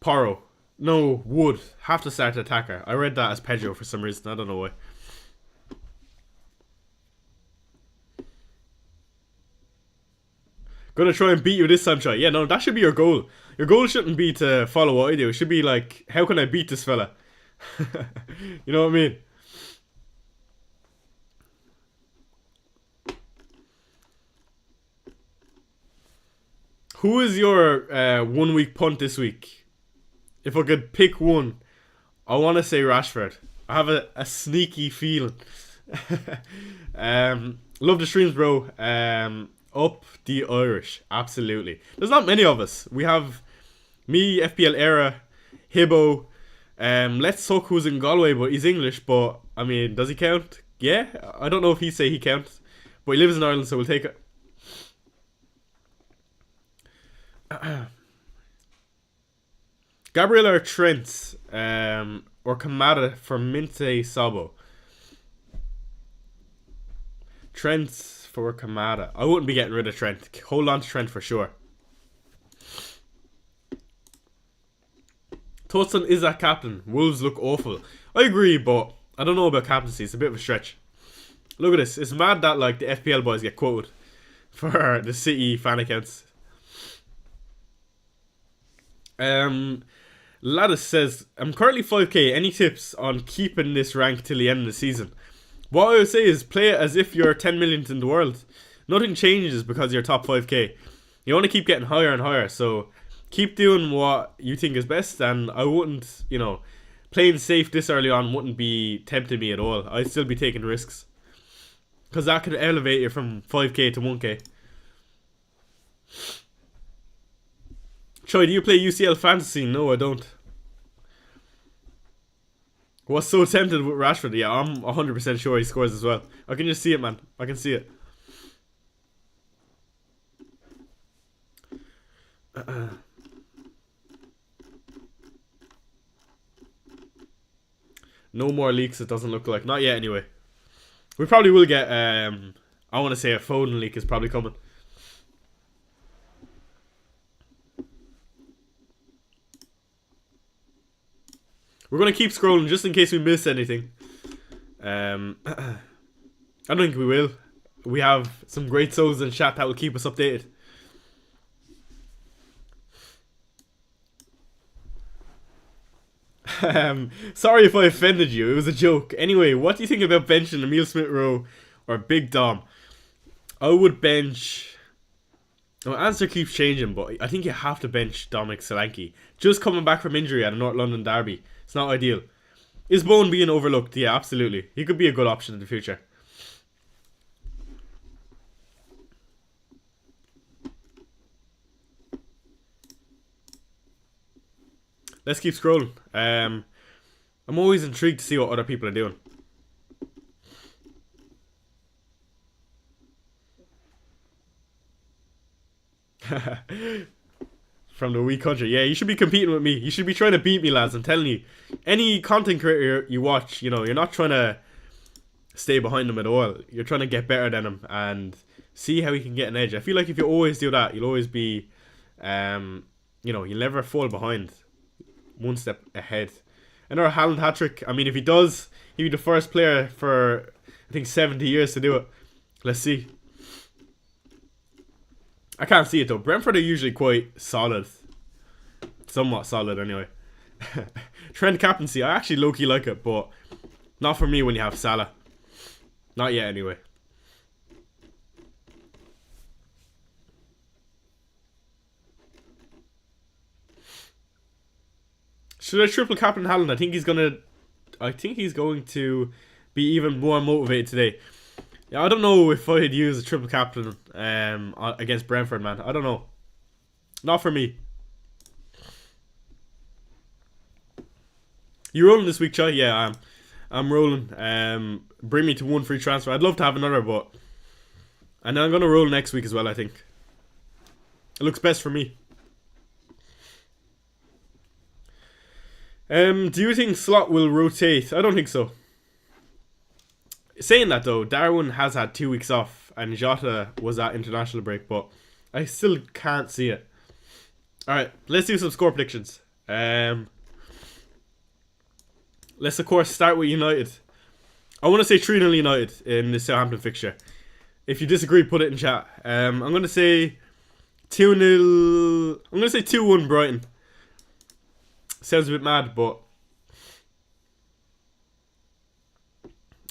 Porro. No, Wood. Have to start attacker. I read that as Pedro for some reason. I don't know why. Gonna try and beat you this time, Chai. Yeah, no, that should be your goal. Your goal shouldn't be to follow what I do. It should be like, how can I beat this fella? You know what I mean? Who is your 1 week punt this week? If I could pick one, I want to say Rashford. I have a sneaky feeling. Love the streams, bro. Up the Irish, absolutely. There's not many of us. We have me, FPL Era, Hibbo. Let's Suck, who's in Galway, but he's English. But I mean, does he count? Yeah, I don't know if he'd say he counts, but he lives in Ireland, so we'll take it. Gabriel or Trent, or Kamada for Minte Sabo. Trent for Kamada. I wouldn't be getting rid of Trent. Hold on to Trent for sure. Tosin is that captain. Wolves look awful. I agree, but I don't know about captaincy. It's a bit of a stretch. Look at this. It's mad that like the FPL boys get quoted for the City fan accounts. Ladis says, I'm currently 5k. Any tips on keeping this rank till the end of the season? What I would say is play it as if you're 10 millionth in the world. Nothing changes because you're top 5k. You want to keep getting higher and higher, so keep doing what you think is best, and I wouldn't, playing safe this early on wouldn't be tempting me at all. I'd still be taking risks. Because that could elevate you from 5k to 1k. Troy, do you play UCL Fantasy? No, I don't. Was so tempted with Rashford. Yeah, I'm 100% sure he scores as well. I can just see it, man. I can see it. No more leaks, it doesn't look like. Not yet, anyway. We probably will get, I want to say a Foden leak is probably coming. We're going to keep scrolling just in case we miss anything. I don't think we will. We have some great souls in chat that will keep us updated. Sorry if I offended you. It was a joke. Anyway, what do you think about benching Emile Smith-Rowe or Big Dom? I would bench... My answer keeps changing, but I think you have to bench Dominic Solanke. Just coming back from injury at a North London derby. It's not ideal. Is Bowen being overlooked? Yeah, absolutely. He could be a good option in the future. Let's keep scrolling. I'm always intrigued to see what other people are doing. From the wee country. Yeah, you should be competing with me. You should be trying to beat me, lads. I'm telling you. Any content creator you watch, you're not trying to stay behind them at all. You're trying to get better than them and see how you can get an edge. I feel like if you always do that, you'll always be, you'll never fall behind. One step ahead. Another Haaland hat-trick. I mean, if he does, he'll be the first player for, I think, 70 years to do it. Let's see. I can't see it though. Brentford are usually quite solid. Somewhat solid anyway. Trend captaincy. I actually low-key like it, but not for me when you have Salah. Not yet anyway. Should I triple captain Haaland? I think he's going to be even more motivated today. Yeah, I don't know if I'd use a triple captain against Brentford, man. I don't know. Not for me. You rolling this week, Chai? Yeah, I'm rolling. Bring me to one free transfer. I'd love to have another, but... And then I'm going to roll next week as well, I think. It looks best for me. Do you think Slot will rotate? I don't think so. Saying that though, Darwin has had 2 weeks off and Jota was at international break, but I still can't see it. Alright, let's do some score predictions. Let's of course start with United. I want to say 3-0 United in the Southampton fixture. If you disagree, put it in chat. I'm going to say 2-0. I'm going to say 2-1 Brighton. Sounds a bit mad, but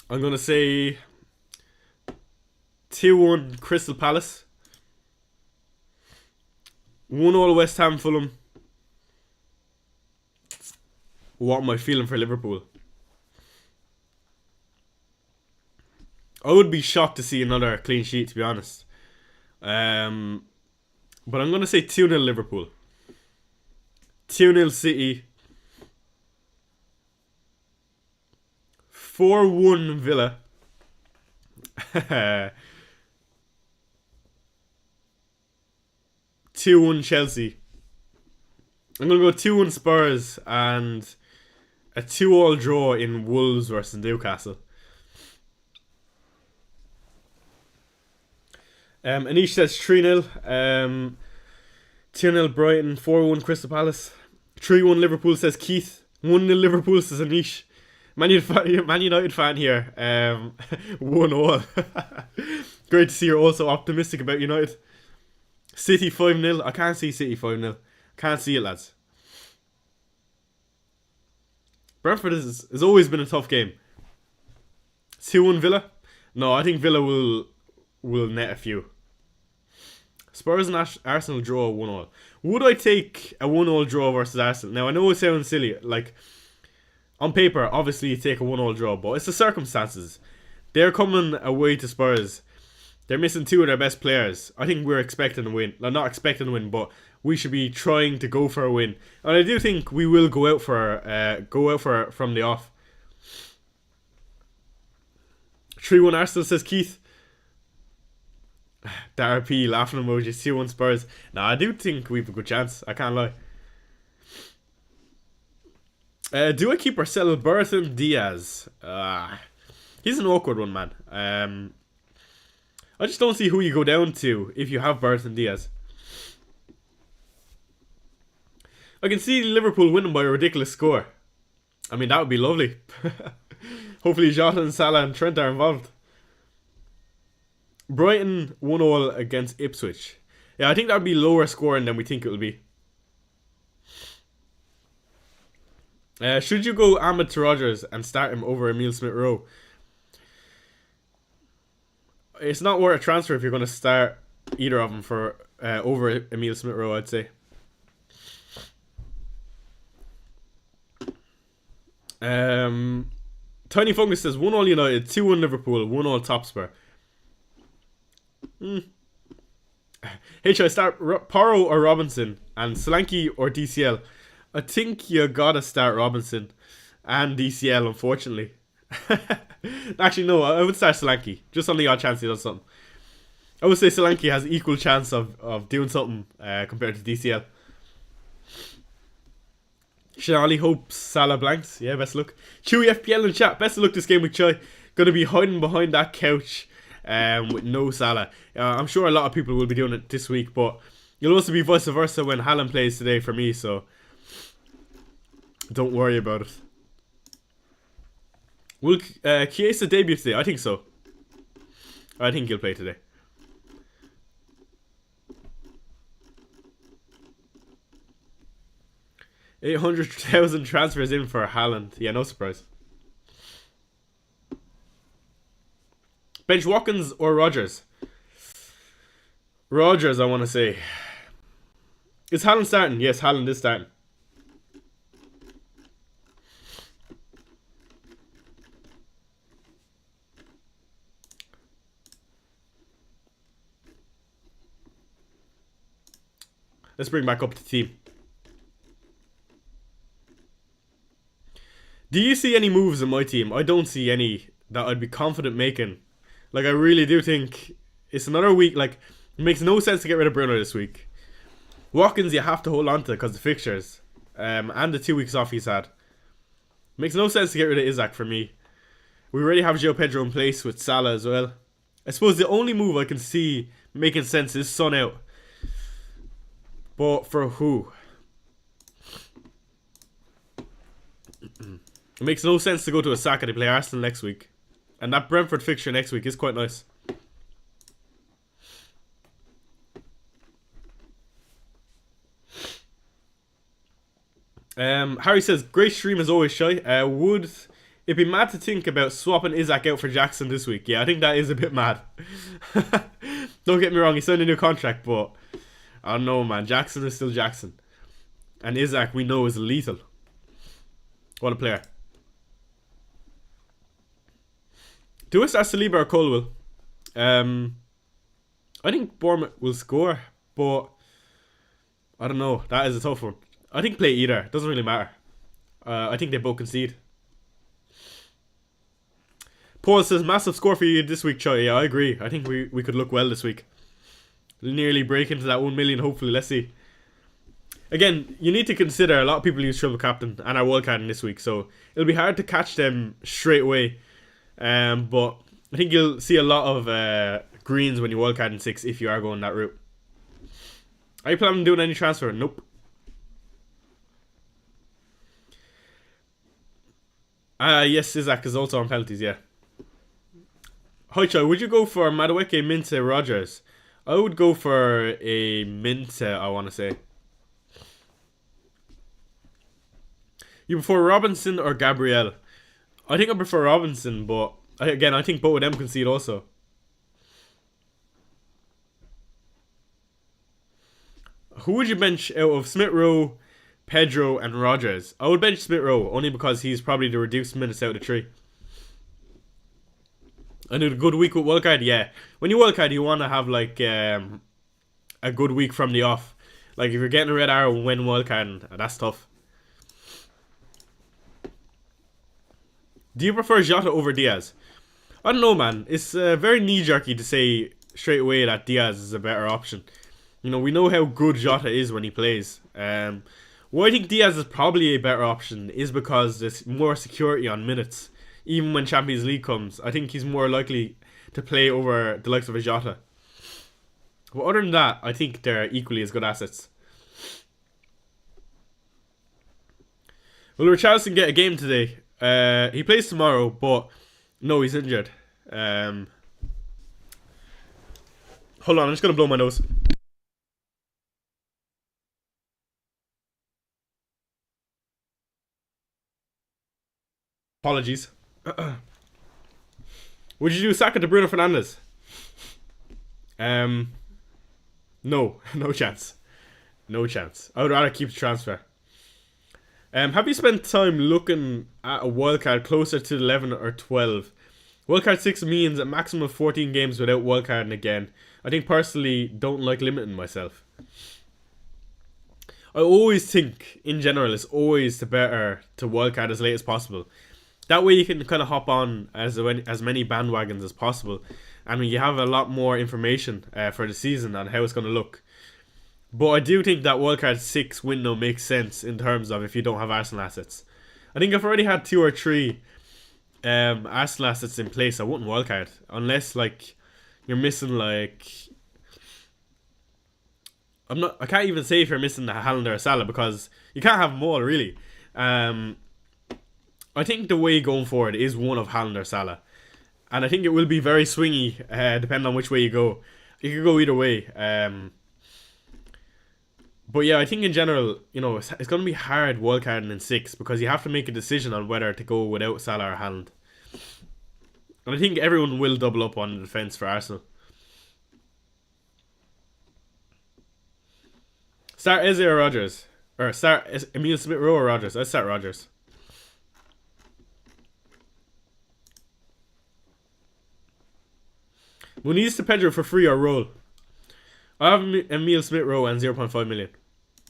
I'm going to say 2-1 Crystal Palace. 1-0 West Ham Fulham. What am I feeling for Liverpool? I would be shocked to see another clean sheet, to be honest. But I'm going to say 2-0 Liverpool. 2-0 City. 4-1 Villa. 2-1 Chelsea. I'm going to go 2-1 Spurs and a 2-2 draw in Wolves versus Newcastle. Anish says 3-0. 2-0 Brighton. 4-1 Crystal Palace. 3-1 Liverpool says Keith. 1-0 Liverpool says Anish. Man United fan here. 1-0. Great to see you're also optimistic about United. City 5-0. I can't see City 5-0. Can't see it, lads. Brentford has always been a tough game. 2-1 Villa. No, I think Villa will net a few. Spurs and Arsenal draw 1-1. Would I take a 1-1 draw versus Arsenal? Now, I know it sounds silly. Like, on paper, obviously you take a 1-1 draw, but it's the circumstances. They're coming away to Spurs. They're missing 2 of their best players. I think we're expecting a win. Well, not expecting a win, but we should be trying to go for a win. And I do think we will go out for from the off. 3-1 Arsenal says Keith. Dara P laughing emojis. 2-1 Spurs. Nah, I do think we have a good chance. I can't lie. Do I keep or sell Bertrand Diaz? He's an awkward one, man. I just don't see who you go down to if you have Bertrand Diaz. I can see Liverpool winning by a ridiculous score. I mean, that would be lovely. Hopefully Jota and Salah and Trent are involved. Brighton 1-0 against Ipswich. Yeah, I think that would be lower scoring than we think it will be. Should you go Ahmed to Rodgers and start him over Emile Smith-Rowe? It's not worth a transfer if you're going to start either of them for over Emile Smith-Rowe, I'd say. Tiny Fungus says 1-0 United, 2-1 Liverpool, 1-0 Topspur. Hey, should I start Porro or Robinson and Solanke or DCL? I think you gotta start Robinson and DCL, unfortunately. Actually, no, I would start Solanke, just on the odd chance he does something. I would say Solanke has equal chance of doing something compared to DCL. Shinali hopes Salah blanks. Yeah, best of luck. Chewy FPL in chat. Best of luck this game with Choi. Gonna be hiding behind that couch with no Salah. I'm sure a lot of people will be doing it this week, but you'll also be vice versa when Haaland plays today for me, so don't worry about it. Will Chiesa debut today? I think so. I think he'll play today. 800,000 transfers in for Haaland. Yeah, no surprise. Bench Watkins or Rodgers? Rodgers, I want to say. Is Haaland starting? Yes, Haaland is starting. Let's bring back up the team. Do you see any moves in my team? I don't see any that I'd be confident making. Like, I really do think it's another week. Like, it makes no sense to get rid of Bruno this week. Watkins, you have to hold on to because the fixtures. And the 2 weeks off he's had. Makes no sense to get rid of Isaac for me. We already have Joe Pedro in place with Salah as well. I suppose the only move I can see making sense is Son out. But for who? It makes no sense to go to a Saka to play Arsenal next week. And that Brentford fixture next week is quite nice. Harry says, great stream as always, Shy. Would it be mad to think about swapping Isaac out for Jackson this week? Yeah, I think that is a bit mad. Don't get me wrong, he signed a new contract, but I don't know, man. Jackson is still Jackson. And Isaac, we know, is lethal. What a player. Do I start Saliba or Colwell? I think Bournemouth will score, but I don't know. That is a tough one. I think play either. Doesn't really matter. I think they both concede. Paul says, massive score for you this week, Choi. Yeah, I agree. I think we could look well this week. Nearly break into that 1 million, hopefully. Let's see. Again, you need to consider a lot of people use triple captain and are wildcarding this week, so it'll be hard to catch them straight away. But I think you'll see a lot of greens when you wildcard in 6 if you are going that route. Are you planning on doing any transfer? Nope. Yes, Isaac is also on penalties, yeah. Hoicho, would you go for Madueke, Minte, Rodgers? I would go for a Minte, I want to say. You prefer Robinson or Gabriel? I think I prefer Robinson, but again, I think both of them concede also. Who would you bench out of Smith Rowe, Pedro, and Rodgers? I would bench Smith Rowe only because he's probably the reduced minutes out of the three. And a good week with wildcard, yeah. When you wildcard, you want to have like a good week from the off. Like if you're getting a red arrow when wildcarding, that's tough. Do you prefer Jota over Diaz? I don't know, man. It's very knee-jerky to say straight away that Diaz is a better option. You know, we know how good Jota is when he plays. Why I think Diaz is probably a better option is because there's more security on minutes. Even when Champions League comes, I think he's more likely to play over the likes of a Jota. But other than that, I think they're equally as good assets. Will Richarlison get a game today? He plays tomorrow, but no, he's injured. Hold on, I'm just going to blow my nose. Apologies. Would you do Saka to Bruno Fernandes? No, no chance. No chance. I would rather keep the transfer. Have you spent time looking at a wildcard closer to 11 or 12? Wildcard 6 means a maximum of 14 games without wildcarding again. I think personally don't like limiting myself. I always think, in general, it's always better to wildcard as late as possible. That way you can kind of hop on as many bandwagons as possible. And you have a lot more information for the season on how it's going to look. But I do think that wildcard 6 window makes sense in terms of if you don't have Arsenal assets. I think if I already had 2 or 3 Arsenal assets in place, I wouldn't wildcard. Unless like you're missing like... I can't even say if you're missing a Haaland or a Salah because you can't have them all really. I think the way going forward is one of Haaland or Salah. And I think it will be very swingy depending on which way you go. You could go either way. But yeah, I think in general, you know, it's going to be hard wildcarding in 6 because you have to make a decision on whether to go without Salah or Haaland. And I think everyone will double up on the defence for Arsenal. Start Eze or Rodgers? Or start Emile Smith-Rowe or Rodgers? I'd start Rodgers. Muniz to Pedro for free or roll? I have Emile Smith-Rowe and 0.5 million.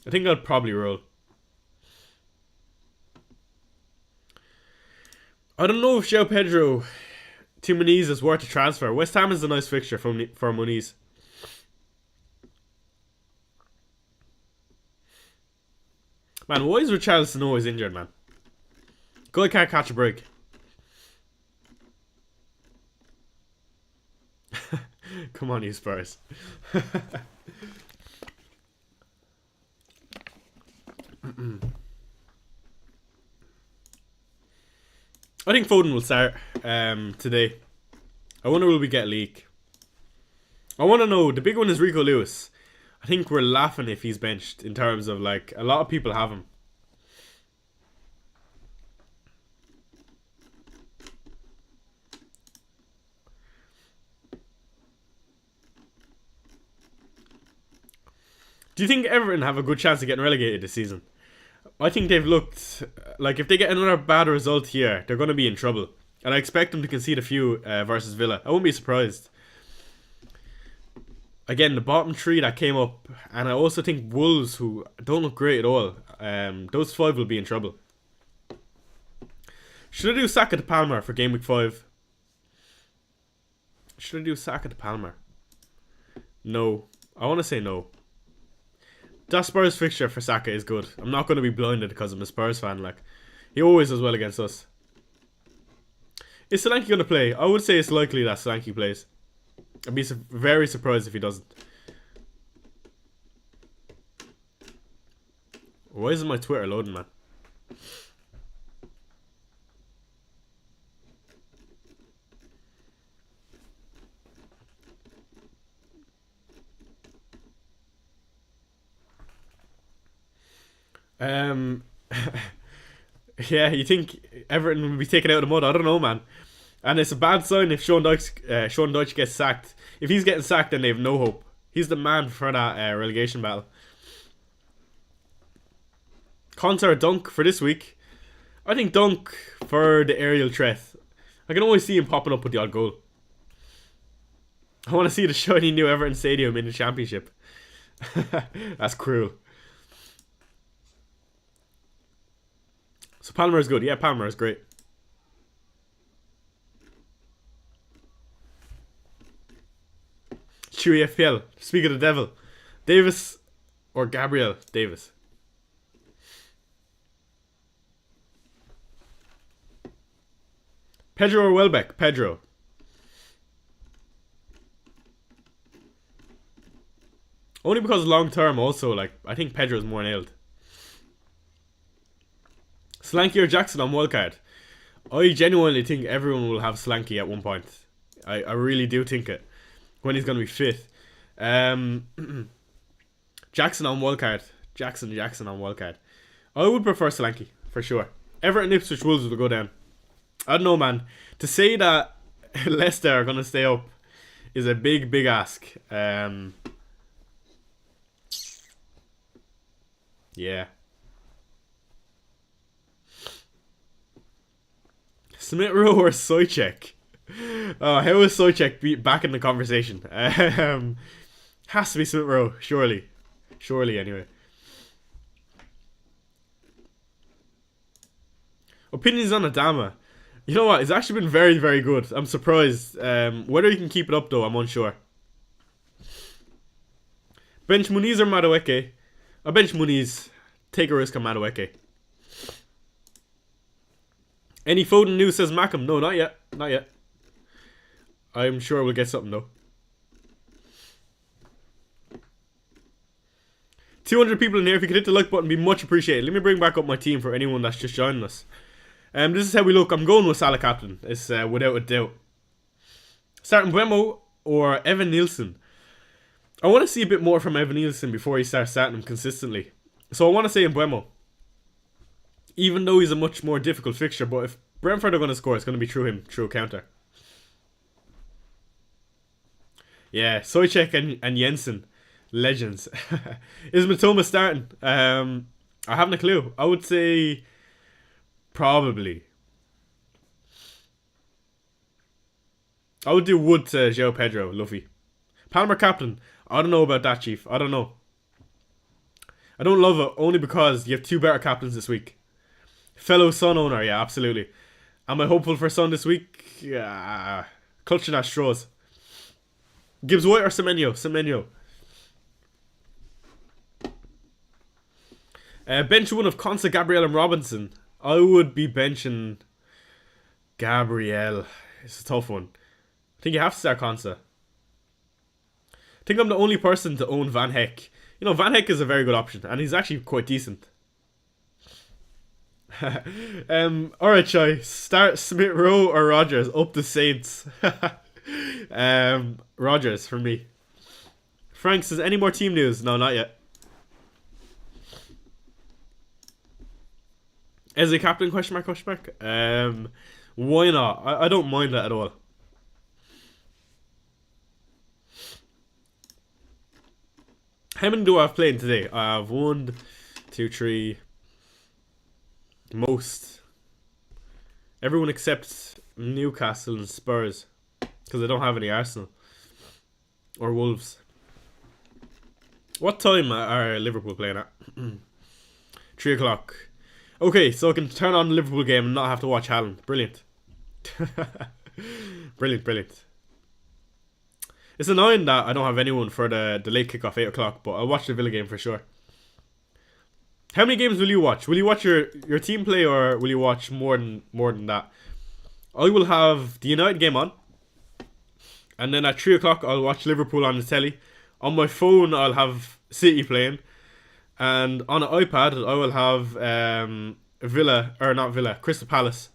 I think I'll probably roll. I don't know if João Pedro to Muniz is worth a transfer. West Ham is a nice fixture for Muniz. Man, why is Richarlison always injured, man? Guy can't catch a break. Come on, you Spurs. I think Foden will start today. I wonder will we get a leak. I want to know, the big one is Rico Lewis. I think we're laughing if he's benched in terms of like, a lot of people have him. Do you think Everton have a good chance of getting relegated this season? I think they've looked like if they get another bad result here, they're going to be in trouble. And I expect them to concede a few versus Villa. I wouldn't be surprised. Again, the bottom 3 that came up. And I also think Wolves, who don't look great at all. Those 5 will be in trouble. Should I do Saka to Palmer for game week 5? Should I do Saka to Palmer? No. I want to say no. That Spurs fixture for Saka is good. I'm not going to be blinded because I'm a Spurs fan. Like, he always does well against us. Is Solanke going to play? I would say it's likely that Solanke plays. I'd be very surprised if he doesn't. Why isn't my Twitter loading, man? Yeah, you think Everton will be taken out of the mud? I don't know, man. And it's a bad sign if Sean Dyche gets sacked. If he's getting sacked, then they have no hope. He's the man for that relegation battle. Conter Dunk for this week. I think Dunk for the aerial threat. I can always see him popping up with the odd goal. I want to see the shiny new Everton Stadium in the Championship. That's cruel. So Palmer is good. Yeah, Palmer is great. Chewy FPL. Speak of the devil. Davis or Gabriel Davis? Pedro or Welbeck? Pedro. Only because long term also, like, I think Pedro is more nailed. Slanky or Jackson on Wildcard? I genuinely think everyone will have Slanky at one point. I really do think it. When he's going to be fit. Jackson on Wildcard. Jackson on Wildcard. I would prefer Slanky, for sure. Everton Ipswich Wolves will go down. I don't know, man. To say that Leicester are going to stay up is a big ask. Yeah. Smith-Rowe or Soychek? Oh, how is Soychek back in the conversation? Has to be Smith-Rowe, surely. Surely, anyway. Opinions on Adama. You know what? It's actually been very good. I'm surprised. Whether he can keep it up, though, I'm unsure. Bench Muniz or Madueke? I bench Muniz. Take a risk on Madueke. Any Foden news, says Mackham? No, not yet. Not yet. I'm sure we'll get something, though. 200 people in here. If you could hit the like button, be much appreciated. Let me bring back up my team for anyone that's just joining us. This is how we look. I'm going with Salah captain. It's without a doubt. Starting Buemo or Evan Nielsen. I want to see a bit more from Evan Nielsen before he starts starting him consistently. So I want to say Mbeumo. Even though he's a much more difficult fixture, but if Brentford are going to score, it's going to be through him, through a counter. Yeah, Sojcek and Jensen. Legends. Is Matoma starting? I haven't a clue. I would say probably. I would do Wood to João Pedro, Luffy. Palmer captain. I don't know about that, Chief. I don't know. I don't love it only because you have 2 better captains this week. Fellow Son owner, yeah, absolutely. Am I hopeful for Son this week? Yeah. Clutching at straws. Gibbs White or Semenyo? Semenyo. Bench one of Consa, Gabriel and Robinson. I would be benching Gabriel. It's a tough one. I think you have to start Consa. I think I'm the only person to own Van Heck. You know, Van Heck is a very good option, and he's actually quite decent. Alright, Chai. Start Smith Rowe or Rogers? Up the Saints. Rogers for me. Frank says, any more team news? No, not yet. Is he captain? Question mark, question mark. Why not? I don't mind that at all. How many do I have playing today? I have 1, 2, 3. Most. Everyone except Newcastle and Spurs. Because I don't have any Arsenal. Or Wolves. What time are Liverpool playing at? 3 o'clock. Okay, so I can turn on the Liverpool game and not have to watch Haaland. Brilliant. Brilliant, brilliant. It's annoying that I don't have anyone for the late kickoff 8 o'clock, but I'll watch the Villa game for sure. How many games will you watch? Will you watch your team play, or will you watch more than that? I will have the United game on, and then at 3 o'clock I'll watch Liverpool on the telly. On my phone I'll have City playing, and on an iPad I will have Crystal Palace.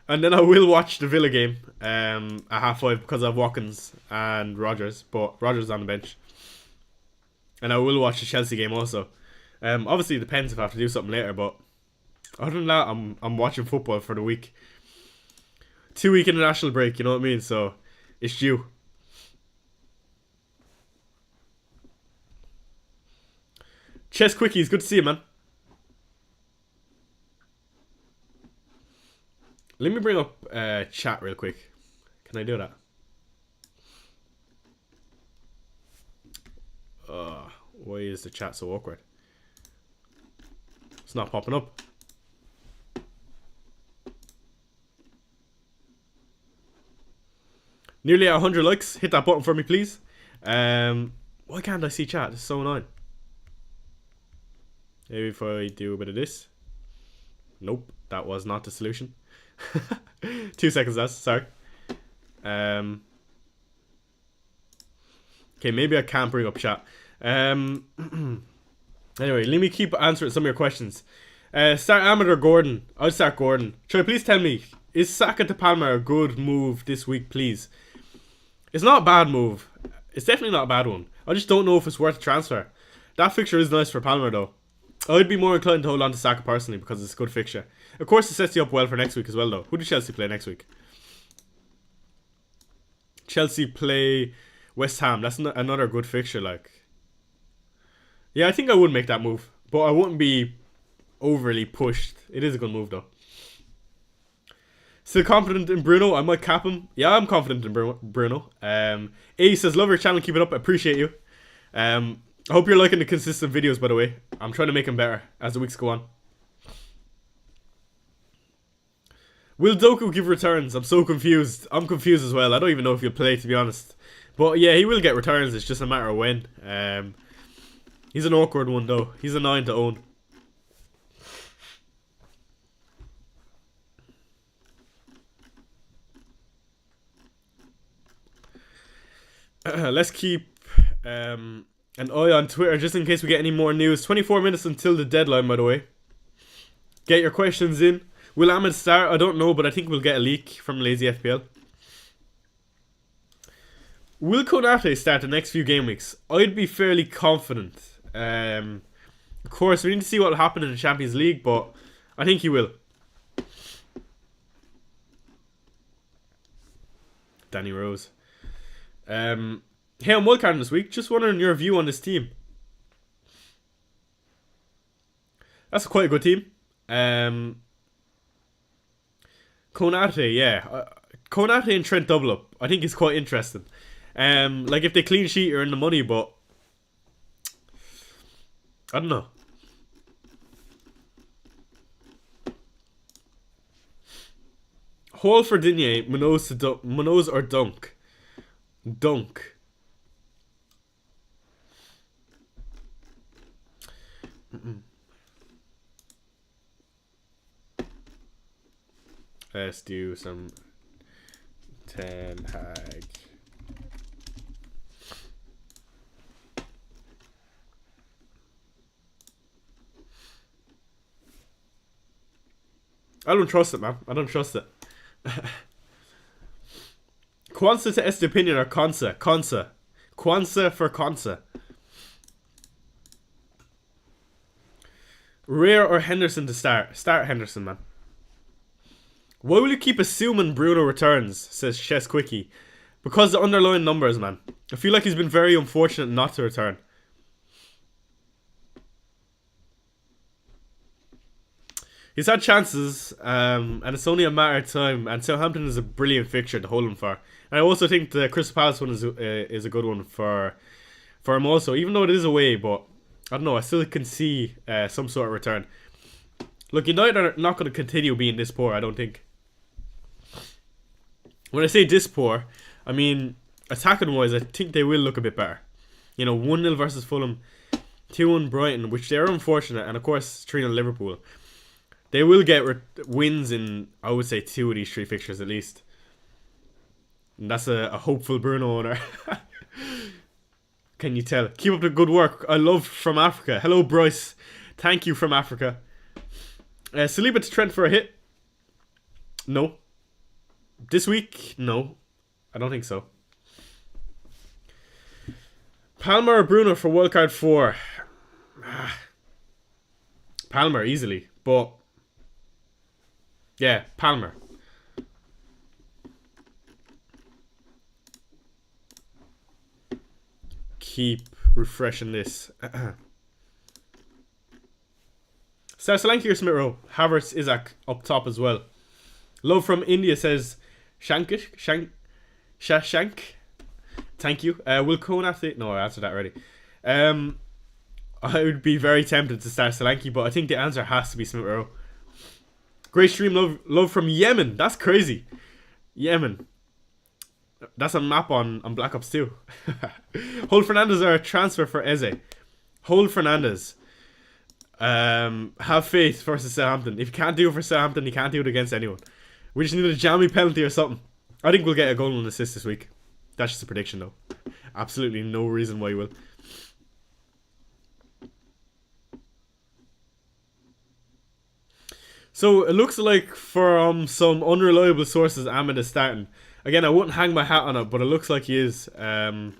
And then I will watch the Villa game at 5:30 because I have Watkins and Rogers, but Rogers is on the bench. And I will watch the Chelsea game also. Obviously it depends if I have to do something later, but other than that, I'm watching football for the week. 2-week international break, you know what I mean? So it's due. Chess Quickies, good to see you, man. Let me bring up chat real quick. Can I do that? Why is the chat so awkward? It's not popping up. Nearly at 100 likes. Hit that button for me, please. Why can't I see chat? It's so annoying. Maybe if I do a bit of this. Nope, that was not the solution. 2 seconds less, sorry. Okay, maybe I can't bring up chat. Anyway, let me keep answering some of your questions. Start Ahmed or Gordon? I'll start Gordon. Troy, please tell me, is Saka to Palmer a good move this week, please? It's not a bad move. It's definitely not a bad one. I just don't know if it's worth a transfer. That fixture is nice for Palmer though. I'd be more inclined to hold on to Saka personally because it's a good fixture. Of course, it sets you up well for next week as well, though. Who do Chelsea play next week? Chelsea play West Ham. That's another good fixture, like. Yeah, I think I would make that move, but I wouldn't be overly pushed. It is a good move, though. Still confident in Bruno? I might cap him. Yeah, I'm confident in Bruno. A says, love your channel, keep it up. I appreciate you. I hope you're liking the consistent videos, by the way. I'm trying to make them better as the weeks go on. Will Doku give returns? I'm so confused. I'm confused as well. I don't even know if he'll play, to be honest. But yeah, he will get returns. It's just a matter of when. He's an awkward one, though. He's a 9 to own. Let's keep an eye on Twitter just in case we get any more news. 24 minutes until the deadline, by the way. Get your questions in. Will Ahmed start? I don't know, but I think we'll get a leak from Lazy FPL. Will Konate start the next few game weeks? I'd be fairly confident. Of course, we need to see what will happen in the Champions League, but I think he will. Danny Rose. Hey, I'm Wildcard this week. Just wondering your view on this team. That's quite a good team. Konate, yeah. Konate and Trent double up. I think it's quite interesting. Like if they clean sheet, you're in the money, but I don't know. Hall for Digne, Munoz or Dunk? Dunk. Let's do some Ten Hag. I don't trust it, man. I don't trust it. Kwanzaa to Estepinian or Konsa? Konsa. Kwanzaa for Konsa. Rare or Henderson to start? Start Henderson, man. Why will you keep assuming Bruno returns? Says Chess Quickie. Because the underlying numbers, man. I feel like he's been very unfortunate not to return. He's had chances, and it's only a matter of time. And Southampton is a brilliant fixture to hold him for. And I also think the Crystal Palace one is a good one for him also, even though it is away. But I don't know, I still can see some sort of return. Look, United are not going to continue being this poor, I don't think. When I say this poor, I mean attacking wise, I think they will look a bit better. You know, 1-0 versus Fulham, 2-1 Brighton, which they're unfortunate, and of course 3-0 Liverpool. They will get wins in, I would say, 2 of these 3 fixtures at least. And that's a hopeful Bruno owner. Can you tell? Keep up the good work. I love from Africa. Hello, Bryce. Thank you from Africa. Saliba to Trent for a hit? No. This week? No. I don't think so. Palmer or Bruno for Wildcard 4? Palmer, easily. But yeah, Palmer. Keep refreshing this. Solanke or Smith Rowe? Havertz, Isaac up top as well. Love from India says Shank. Thank you. Will Konate? No, I answered that already. I would be very tempted to start Solanke, but I think the answer has to be Smith Rowe. Great stream, love from Yemen. That's crazy. Yemen. That's a map on Black Ops 2. Hold Fernandes or a transfer for Eze? Hold Fernandes. Have faith versus Southampton. If you can't do it for Southampton, you can't do it against anyone. We just need a jammy penalty or something. I think we'll get a goal and assist this week. That's just a prediction though. Absolutely no reason why we will. So it looks like from some unreliable sources Ahmed is starting. Again, I wouldn't hang my hat on it, but it looks like he is. Again,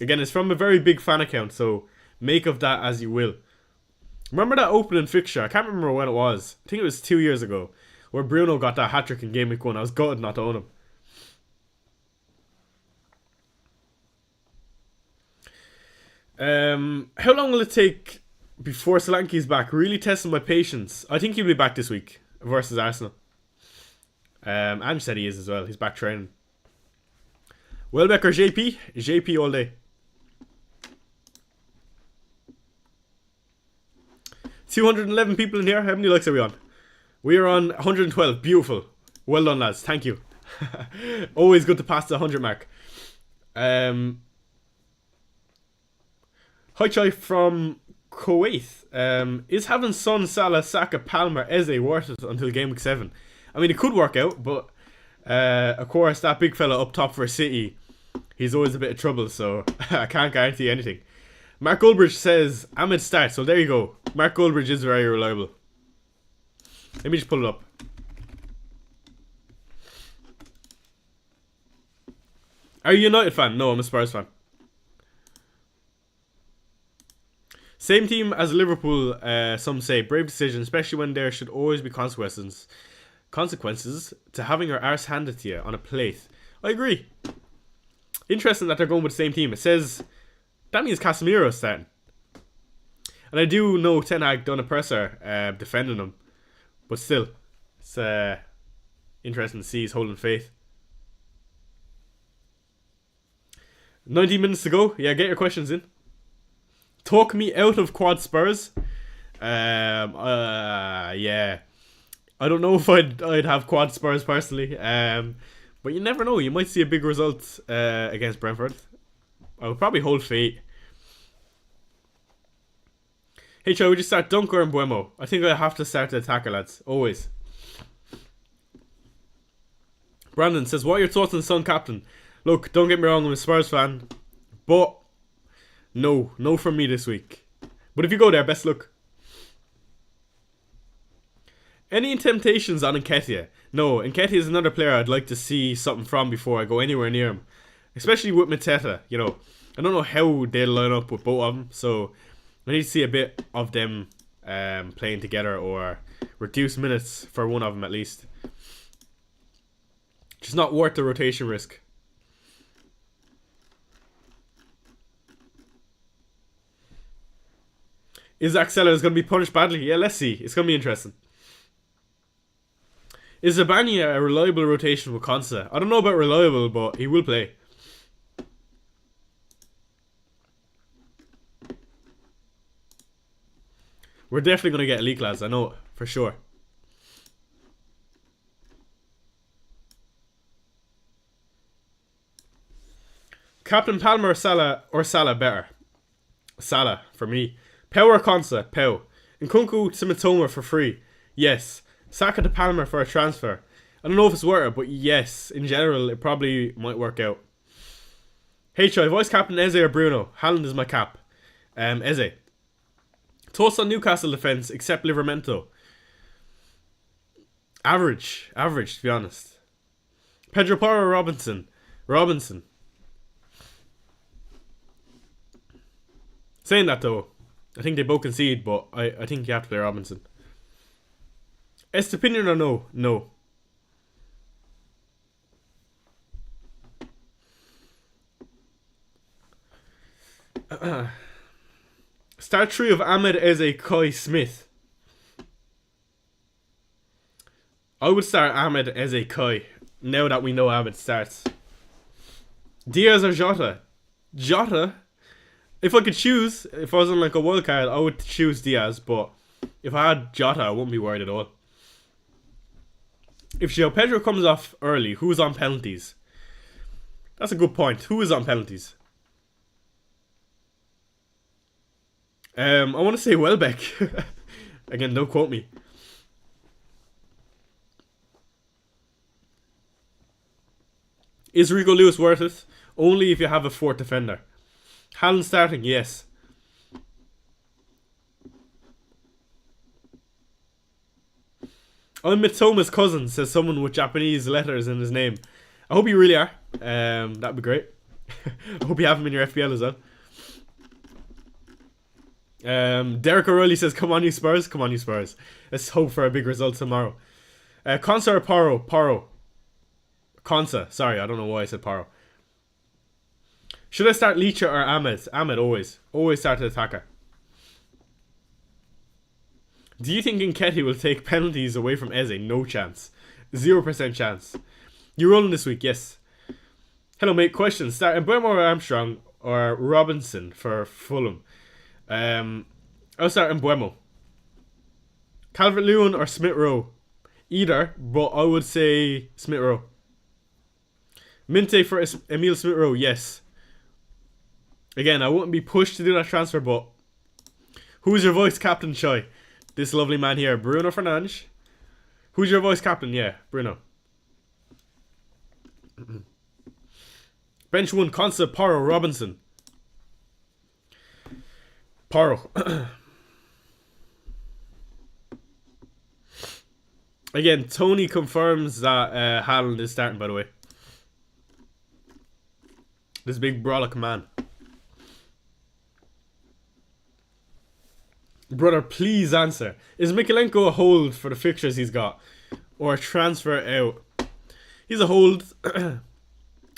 it's from a very big fan account, so make of that as you will. Remember that opening fixture? I can't remember when it was. I think it was 2 years ago, where Bruno got that hat-trick in Game Week 1. I was gutted not to own him. How long will it take before Solanke's back? Really testing my patience. I think he'll be back this week versus Arsenal. Ange said he is as well. He's back training. Welbeck or JP? JP all day. 211 people in here. How many likes are we on? We are on 112. Beautiful. Well done, lads. Thank you. Always good to pass the 100 mark. Hi Chai from Kuwait. Is having Son, Salah, Saka, Palmer, Eze worth it until Game Week 7? I mean, it could work out, but of course, that big fella up top for City, he's always a bit of trouble, so I can't guarantee anything. Mark Goldbridge says Ahmed starts, so there you go. Mark Goldbridge is very reliable. Let me just pull it up. Are you a United fan? No, I'm a Spurs fan. Same team as Liverpool, some say. Brave decision, especially when there should always be consequences to having your arse handed to you on a plate. I agree. Interesting that they're going with the same team. It says that means Casemiro's starting. And I do know Ten Hag done a presser defending him. But still, it's interesting to see he's holding faith. 90 minutes to go. Yeah, get your questions in. Talk me out of quad Spurs. Yeah. I don't know if I'd have quad Spurs personally. But you never know. You might see a big result against Brentford. I would probably hold fate. Hey, would you start Dunker and Buemo? I think I have to start the attacker, lads. Always. Brandon says, what are your thoughts on Son captain? Look, don't get me wrong, I'm a Spurs fan. But, no from me this week. But if you go there, best luck. Any temptations on Nketiah? No, Nketiah is another player I'd like to see something from before I go anywhere near him. Especially with Mateta, you know. I don't know how they'll line up with both of them, so I need to see a bit of them playing together or reduce minutes for one of them at least. Just not worth the rotation risk. Is Axela going to be punished badly? Yeah, let's see. It's going to be interesting. Is Zabania a reliable rotation with Konsa? I don't know about reliable, but he will play. We're definitely going to get a leak, lads. I know it, for sure. Captain Palmer or Salah better? Salah, for me. Pau or Konsa? Pau. Nkunku to Mitoma for free? Yes. Saka to Palmer for a transfer? I don't know if it's worth it, but yes. In general, it probably might work out. HI, voice captain Eze or Bruno? Haaland is my cap. Eze. Thoughts on Newcastle defence except Livermento? Average, to be honest. Pedro Porro or Robinson? Robinson. Saying that though, I think they both concede, but I think you have to play Robinson. Estepinian or no? No. Start 3 of Ahmed Eze, Kai, Smith. I would start Ahmed Eze, Kai, now that we know Ahmed starts. Diaz or Jota? Jota? If I could choose, if I was on like a wildcard, I would choose Diaz, but if I had Jota, I wouldn't be worried at all. If João Pedro comes off early, who's on penalties? That's a good point. Who is on penalties? I want to say Welbeck. Again, don't quote me. Is Rico Lewis worth it? Only if you have a fourth defender. Haaland starting, yes. I'm Mitsoma's cousin, says someone with Japanese letters in his name. I hope you really are. That'd be great. I hope you have him in your FPL as well. Derek O'Reilly says, come on you Spurs. Come on you Spurs. Let's hope for a big result tomorrow. Konsa or Porro? Porro. Konsa. Sorry, I don't know why I said Porro. Should I start Licha or Ahmed? Ahmed always. Always start the attacker. Do you think Nketiah will take penalties away from Eze? No chance. 0% chance. You rolling this week? Yes. Hello mate, question. Start Mbeumo or Armstrong or Robinson for Fulham? I'll start Mbeumo. Calvert-Lewin or Smith-Rowe? Either, but I would say Smith-Rowe. Minte for Emile Smith-Rowe? Yes. Again, I wouldn't be pushed to do that transfer, but who's your voice captain, Choi? This lovely man here, Bruno Fernandes. Who's your voice captain? Yeah, Bruno. Bench 1, Konsa, Porro, Robinson. Porro. Again, Tony confirms that Haaland is starting, by the way. This big brolic man. Brother, please answer. Is Mikalenko a hold for the fixtures he's got? Or a transfer out? He's a hold.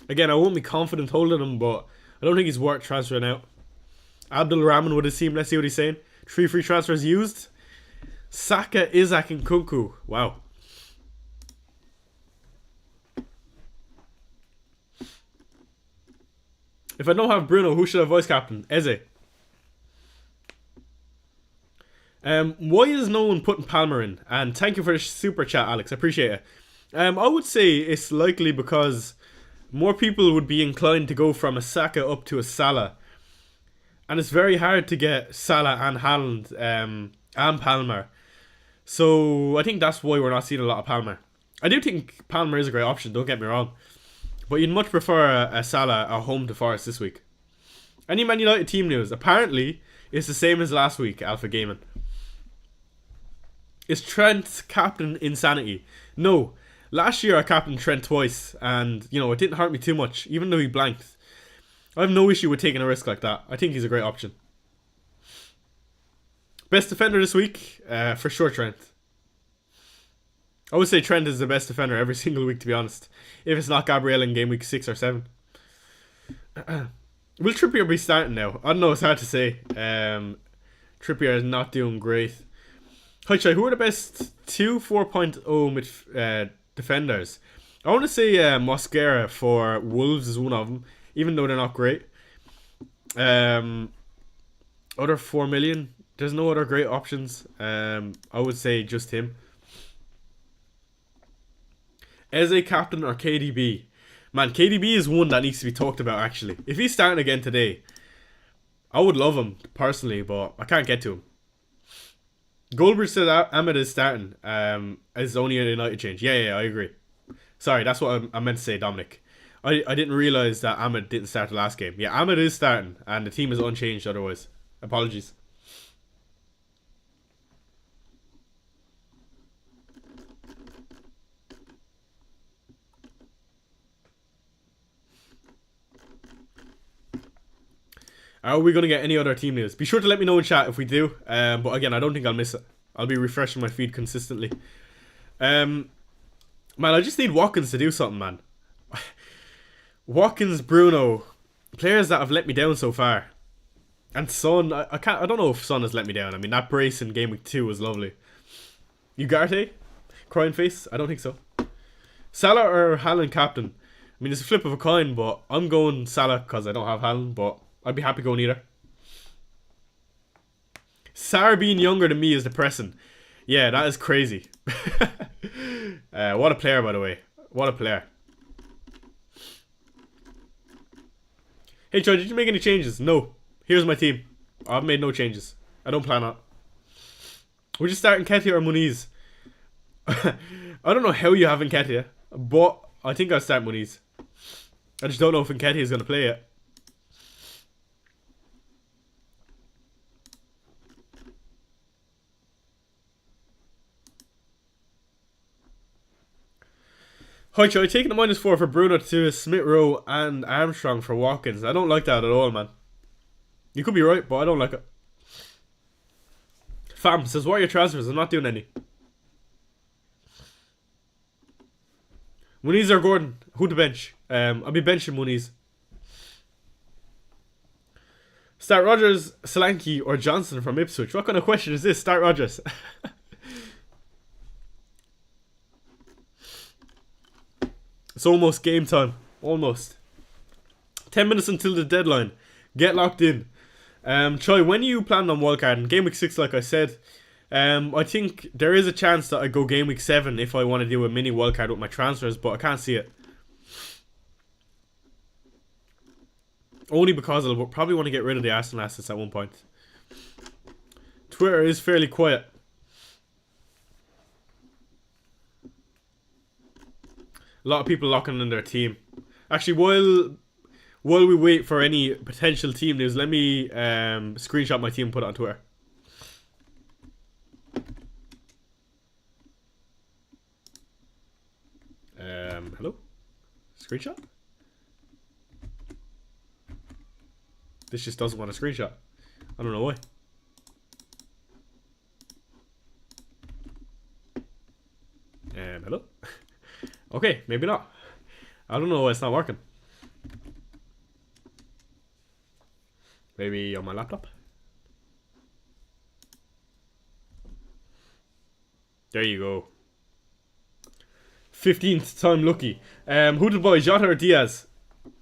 Again, I won't be confident holding him, but I don't think he's worth transferring out. Abdul Rahman with his team. Let's see what he's saying. 3 free transfers used. Saka, Isaac, and Kunku. Wow. If I don't have Bruno, who should I voice captain? Eze. Why is no one putting Palmer in? And thank you for the super chat, Alex. I appreciate it. I would say it's likely because more people would be inclined to go from a Saka up to a Salah. And it's very hard to get Salah and Haaland and Palmer. So I think that's why we're not seeing a lot of Palmer. I do think Palmer is a great option, don't get me wrong. But you'd much prefer a Salah at home to Forest this week. Any Man United team news? Apparently, it's the same as last week, Alpha Gaming. Is Trent captain insanity? No. Last year I captained Trent twice, and, you know, it didn't hurt me too much, even though he blanked. I have no issue with taking a risk like that. I think he's a great option. Best defender this week? For sure, Trent. I would say Trent is the best defender every single week, to be honest. If it's not Gabriel in game week 6 or 7. Will Trippier be starting now? I don't know, it's hard to say. Trippier is not doing great. Hi, Chai, who are the best 2 4.0 defenders? I want to say Mosquera for Wolves is one of them, even though they're not great. Other 4 million, there's no other great options. I would say just him. Eze captain or KDB? Man, KDB is one that needs to be talked about, actually. If he's starting again today, I would love him personally, but I can't get to him. Goldberg said Ahmed is starting. It's only a United change. Yeah, I agree. Sorry, that's what I meant to say, Dominic. I didn't realise that Ahmed didn't start the last game. Yeah, Ahmed is starting, and the team is unchanged otherwise. Apologies. Are we going to get any other team news? Be sure to let me know in chat if we do. But again, I don't think I'll miss it. I'll be refreshing my feed consistently. Man, I just need Watkins to do something, man. Watkins, Bruno, players that have let me down so far. And Son, I don't know if Son has let me down. I mean, that brace in game week 2 was lovely. Ugarte? Crying face? I don't think so. Salah or Haaland captain? I mean, it's a flip of a coin, but I'm going Salah because I don't have Haaland, but I'd be happy going either. Sarr being younger than me is depressing. Yeah, that is crazy. What a player, by the way. What a player. Hey, Troy, did you make any changes? No. Here's my team. I've made no changes. I don't plan on. We're just starting Nketiah or Muniz. I don't know how you have Nketiah, but I think I'll start Muniz. I just don't know if Nketiah is going to play it. Hi, Troy, taking the -4 for Bruno to Smith Rowe and Armstrong for Watkins. I don't like that at all, man. You could be right, but I don't like it. Fam says, what are your transfers? I'm not doing any. Muniz or Gordon? Who to bench? I'll be benching Muniz. Start Rogers, Solanke, or Johnson from Ipswich. What kind of question is this? Start Rogers. It's almost game time. Almost. 10 minutes until the deadline. Get locked in. Troy, when are you planning on Wildcard? In game week 6, like I said, I think there is a chance that I go game week 7 if I want to do a mini Wildcard with my transfers, but I can't see it. Only because I'll probably want to get rid of the Arsenal assets at one point. Twitter is fairly quiet. A lot of people locking in their team. Actually, while we wait for any potential team news, let me screenshot my team and put it on Twitter. Hello? Screenshot? This just doesn't want a screenshot. I don't know why. Hello? Okay, maybe not. I don't know why it's not working. Maybe on my laptop? There you go. 15th time lucky. Who did buy? Jota or Diaz?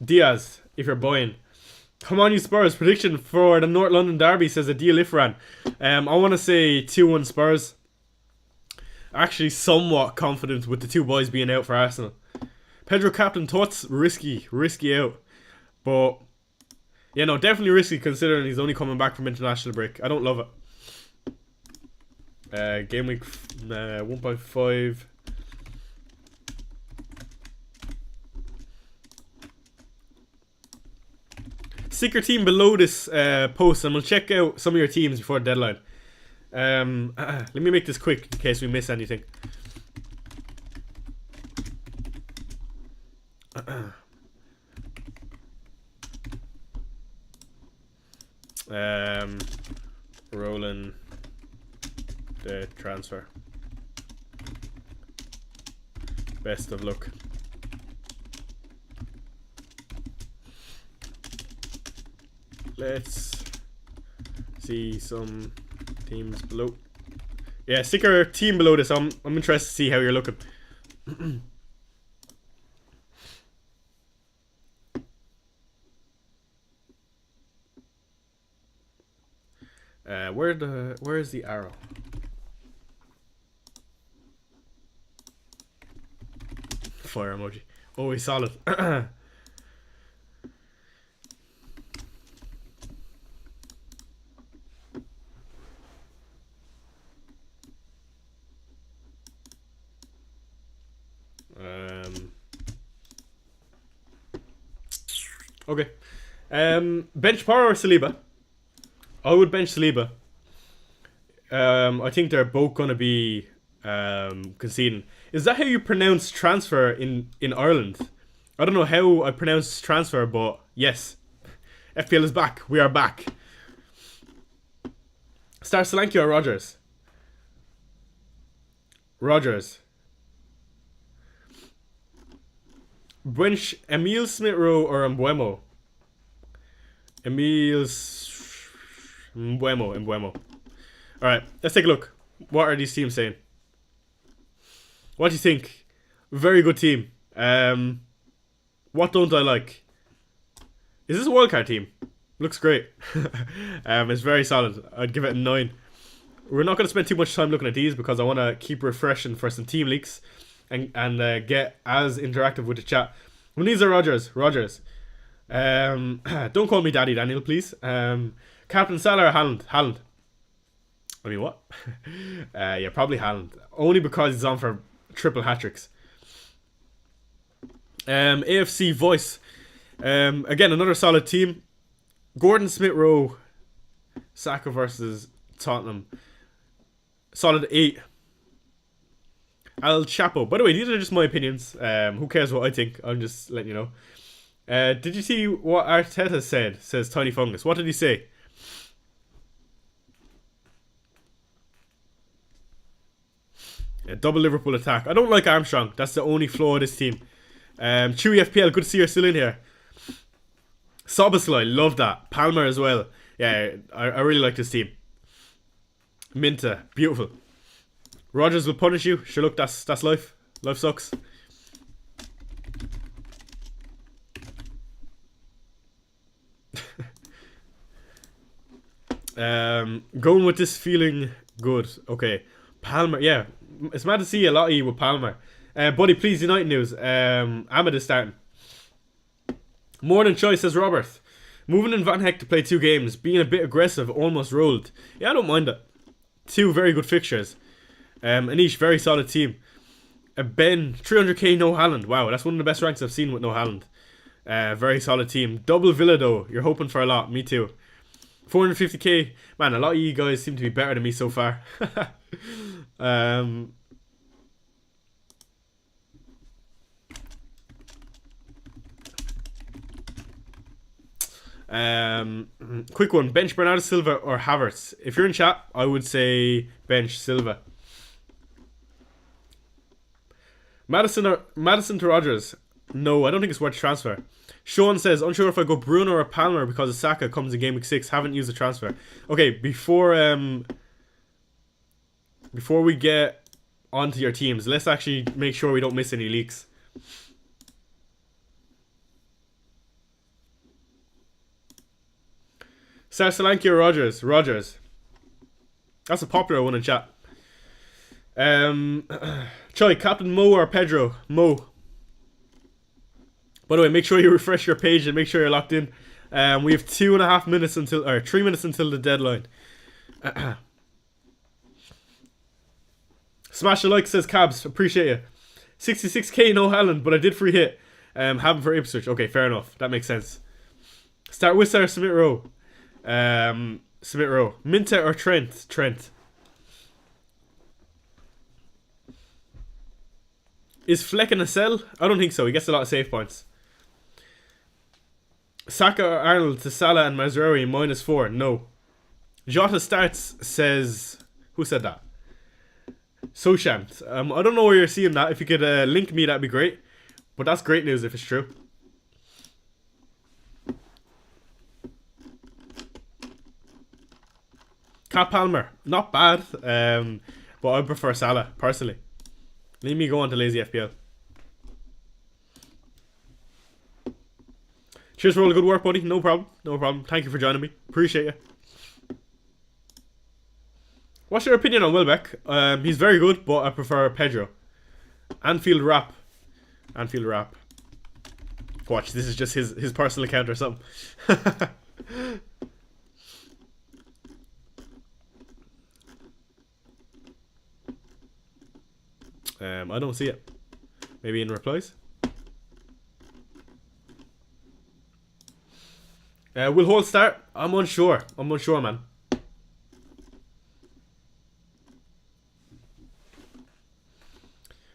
Diaz, if you're buying. Come on, you Spurs. Prediction for the North London Derby, says a deal if ran. I want to say 2-1 Spurs. Actually, somewhat confident with the two boys being out for Arsenal. Pedro captain thoughts risky out. But, yeah, no, definitely risky considering he's only coming back from international break. I don't love it. Game week 1.5. Stick your team below this post and we'll check out some of your teams before the deadline. Let me make this quick in case we miss anything. Rolling the transfer. Best of luck. Let's see some teams below. Yeah, stick your team below this. I'm interested to see how you're looking. Where is the arrow? Fire emoji. Oh, he's solid. Okay. Bench Power or Saliba? I would bench Saliba. I think they're both gonna be conceding. Is that how you pronounce transfer in Ireland? I don't know how I pronounce transfer, but yes. FPL is back. We are back. Start Solanke or Rogers? Rogers. Bench Emile Smith-Rowe or Mbeumo? Mbeumo. Alright, let's take a look. What are these teams saying? What do you think? Very good team. What don't I like? Is this a wildcard team? Looks great. It's very solid. I'd give it a 9. We're not going to spend too much time looking at these because I want to keep refreshing for some team leaks and get as interactive with the chat. When these are Rogers. Don't call me Daddy Daniel, please. Captain Salah or Haaland? I mean, what? Yeah, probably Haaland. Only because he's on for triple hat-tricks. AFC Voice. Again, another solid team. Gordon Smith-Rowe. Saka versus Tottenham. Solid 8. El Chapo. By the way, these are just my opinions. Who cares what I think? I'm just letting you know. Did you see what Arteta said? Says Tiny Fungus. What did he say? A double Liverpool attack. I don't like Armstrong. That's the only flaw of this team. Chewy FPL. Good to see you're still in here. Soboslai. Love that. Palmer as well. Yeah, I really like this team. Minta. Beautiful. Rogers will punish you. Sure, look, that's life. Life sucks. Going with this feeling good. Okay. Palmer, yeah. It's mad to see a lot of you with Palmer. Buddy, please, United news. Ahmed is starting. More than choice, says Robert. Moving in Van Heck to play 2 games. Being a bit aggressive, almost rolled. Yeah, I don't mind it. 2 very good fixtures. Anish, very solid team. Ben, 300k, no Haaland. Wow, that's one of the best ranks I've seen with no Haaland. Very solid team. Double Villa though. You're hoping for a lot. Me too. 450k. Man, a lot of you guys seem to be better than me so far. Quick one. Bench Bernardo Silva or Havertz? If you're in chat, I would say bench Silva. Madison to Rodgers. No, I don't think it's worth transfer. Sean says, unsure if I go Bruno or Palmer because of Saka comes in game week 6. Haven't used a transfer. Okay, before we get onto your teams, let's actually make sure we don't miss any leaks. Solanke or Rodgers? Rodgers. That's a popular one in chat. Choi, Captain Mo or Pedro? Mo. By the way, make sure you refresh your page and make sure you're locked in. We have 2.5 minutes until, or 3 minutes until the deadline. Smash a like, says Cabs. Appreciate you. 66k, no Haaland, but I did free hit. Have him for Ipswich. Okay, fair enough. That makes sense. Start with our Smith Rowe. Smith Rowe. Minta or Trent? Trent. Is Fleck in a sell? I don't think so. He gets a lot of save points. Saka or Arnold to Salah and Mazraoui -4. No. Jota starts, says... Who said that? Soshant. I don't know where you're seeing that. If you could link me, that'd be great. But that's great news if it's true. Cat Palmer. Not bad. But I prefer Salah, personally. Leave me go on to lazy FPL. Cheers for all the good work, buddy. No problem. No problem. Thank you for joining me. Appreciate you. What's your opinion on Welbeck? He's very good, but I prefer Pedro. Anfield Rap. Anfield Rap. Watch, this is just his personal account or something. I don't see it. Maybe in replies. Will Hall start? I'm unsure. I'm unsure, man.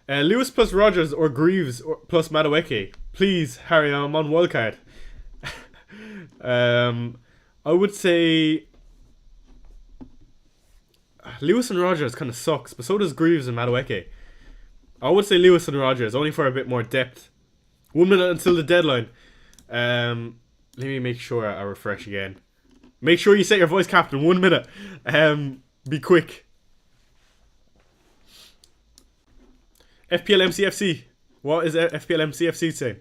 Lewis plus Rodgers or Greaves or plus Madueke. Please, Harry, I'm on Wildcard. I would say Lewis and Rodgers kind of sucks, but so does Greaves and Madueke. I would say Lewis and Rodgers, only for a bit more depth. 1 minute until the deadline. Let me make sure I refresh again. Make sure you set your voice captain. 1 minute. Be quick. FPL MCFC. What is FPL MCFC saying?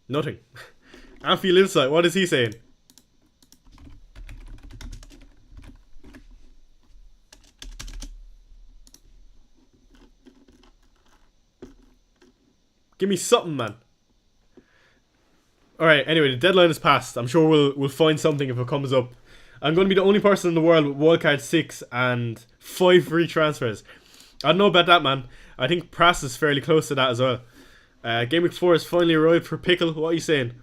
Nothing. Anfield Insight. What is he saying? Give me something, man. Alright, anyway, the deadline is passed. I'm sure we'll find something if it comes up. I'm going to be the only person in the world with Wildcard 6 and 5 free transfers. I don't know about that, man. I think Prass is fairly close to that as well. Game week 4 has finally arrived for Pickle. What are you saying?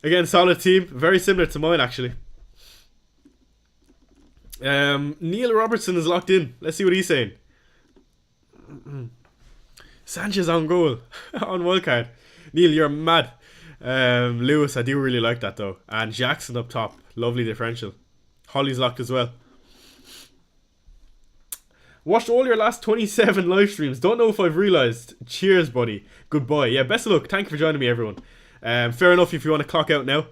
Again, solid team. Very similar to mine, actually. Neil Robertson is locked in. Let's see what he's saying. Sanchez on goal on Wildcard. Neil, you're mad. Lewis, I do really like that though. And Jackson up top. Lovely differential. Holly's locked as well. Watched all your last 27 live streams. Don't know if I've realised. Cheers, buddy. Goodbye. Yeah, best of luck. Thank you for joining me, everyone. Fair enough if you want to clock out now.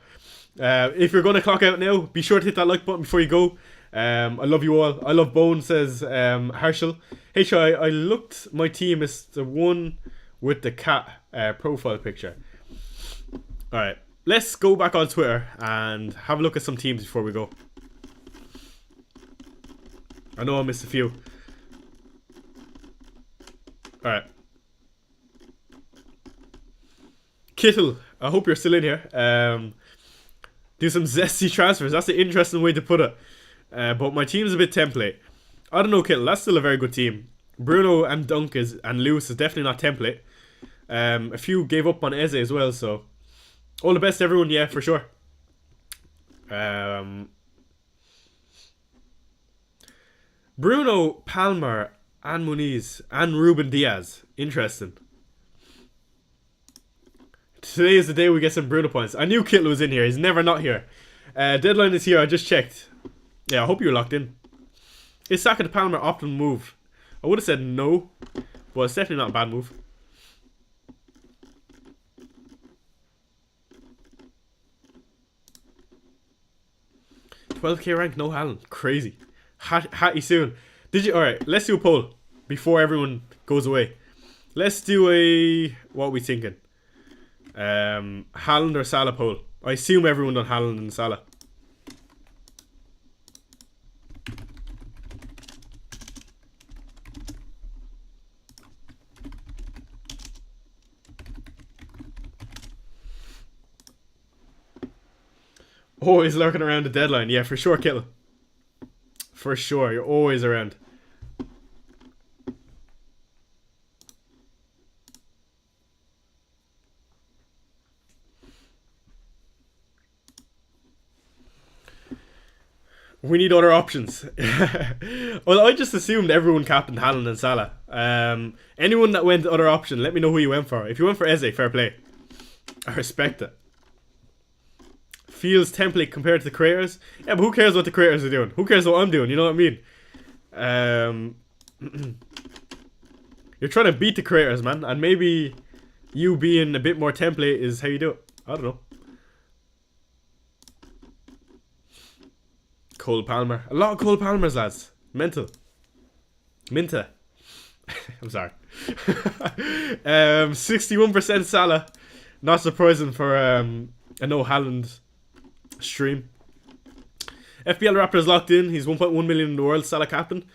If you're going to clock out now, be sure to hit that like button before you go. I love you all. I love Bone, says Herschel. Hey, I looked. My team is the one with the cat profile picture. Alright, let's go back on Twitter and have a look at some teams before we go. I know I missed a few. Alright. Kittle, I hope you're still in here. Do some zesty transfers. That's an interesting way to put it. But my team's a bit template. I don't know, Kittle. That's still a very good team. Bruno and Dunk and Lewis is definitely not template. A few gave up on Eze as well, so all the best to everyone, yeah, for sure. Bruno, Palmer And Muniz. And Ruben Diaz. Interesting. Today is the day we get some Bruno points. I knew Kittle was in here. He's never not here. Deadline is here. I just checked. Yeah, I hope you're locked in. Is Saka to Palmer optimal move? I would have said no, but it's definitely not a bad move. 12k rank, no Haaland. Crazy. Hatty soon. Did you? Alright, let's do a poll before everyone goes away. Let's do a... What are we thinking? Haaland or Salah poll. I assume everyone done Haaland and Salah. Always lurking around the deadline. Yeah, for sure, Kittle. For sure, you're always around. We need other options. Well, I just assumed everyone captained Haaland and Salah. Anyone that went other option, let me know who you went for. If you went for Eze, fair play. I respect it. Feels template compared to the creators. Yeah, but who cares what the creators are doing? Who cares what I'm doing? You know what I mean? You're trying to beat the creators, man. And maybe you being a bit more template is how you do it. I don't know. Cole Palmer. A lot of Cole Palmers, lads. Mental. Minta. I'm sorry. 61% Salah. Not surprising for a no Haaland stream. FPL Raptor's locked in. He's 1.1 million in the world. Salah captain.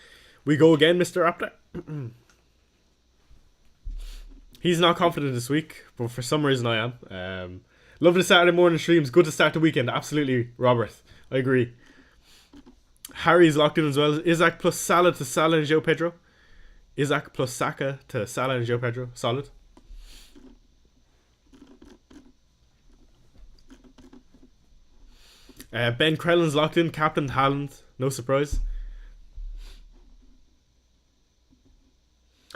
We go again, Mr. Raptor. He's not confident this week, but for some reason I am. Love the Saturday morning streams. Good to start the weekend. Absolutely, Robert. I agree. Harry's locked in as well. Isaac plus Salah to Salah and Joe Pedro. Isaac plus Saka to Salah and Joe Pedro. Solid. Ben Krellin's locked in. Captain Haaland. No surprise.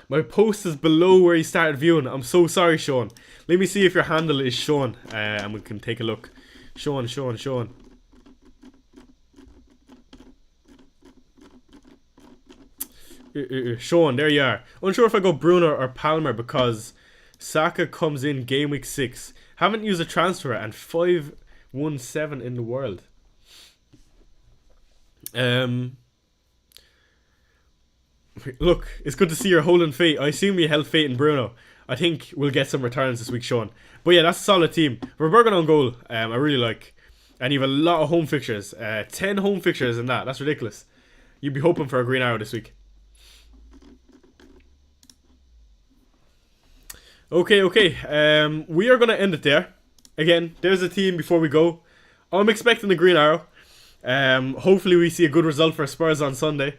My post is below where you started viewing. I'm so sorry, Sean. Let me see if your handle is Sean. And we can take a look. Sean. Sean, there you are. Unsure if I go Bruno or Palmer because Saka comes in game week 6. Haven't used a transfer and 517 in the world. Look, it's good to see you're holding faith. I assume you held faith in Bruno. I think we'll get some returns this week, Sean. But yeah, that's a solid team. Verbergen on goal, I really like. And you have a lot of home fixtures. 10 home fixtures in that. That's ridiculous. You'd be hoping for a green arrow this week. Okay. We are going to end it there. Again, there's a team before we go. I'm expecting the green arrow. Hopefully we see a good result for Spurs on Sunday.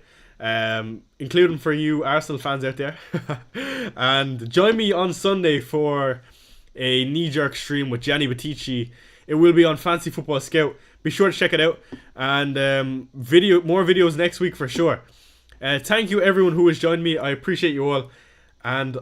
Including for you Arsenal fans out there. And join me on Sunday for a knee-jerk stream with Gianni Battici. It will be on Fancy Football Scout. Be sure to check it out. And more videos next week for sure. Thank you everyone who has joined me. I appreciate you all. And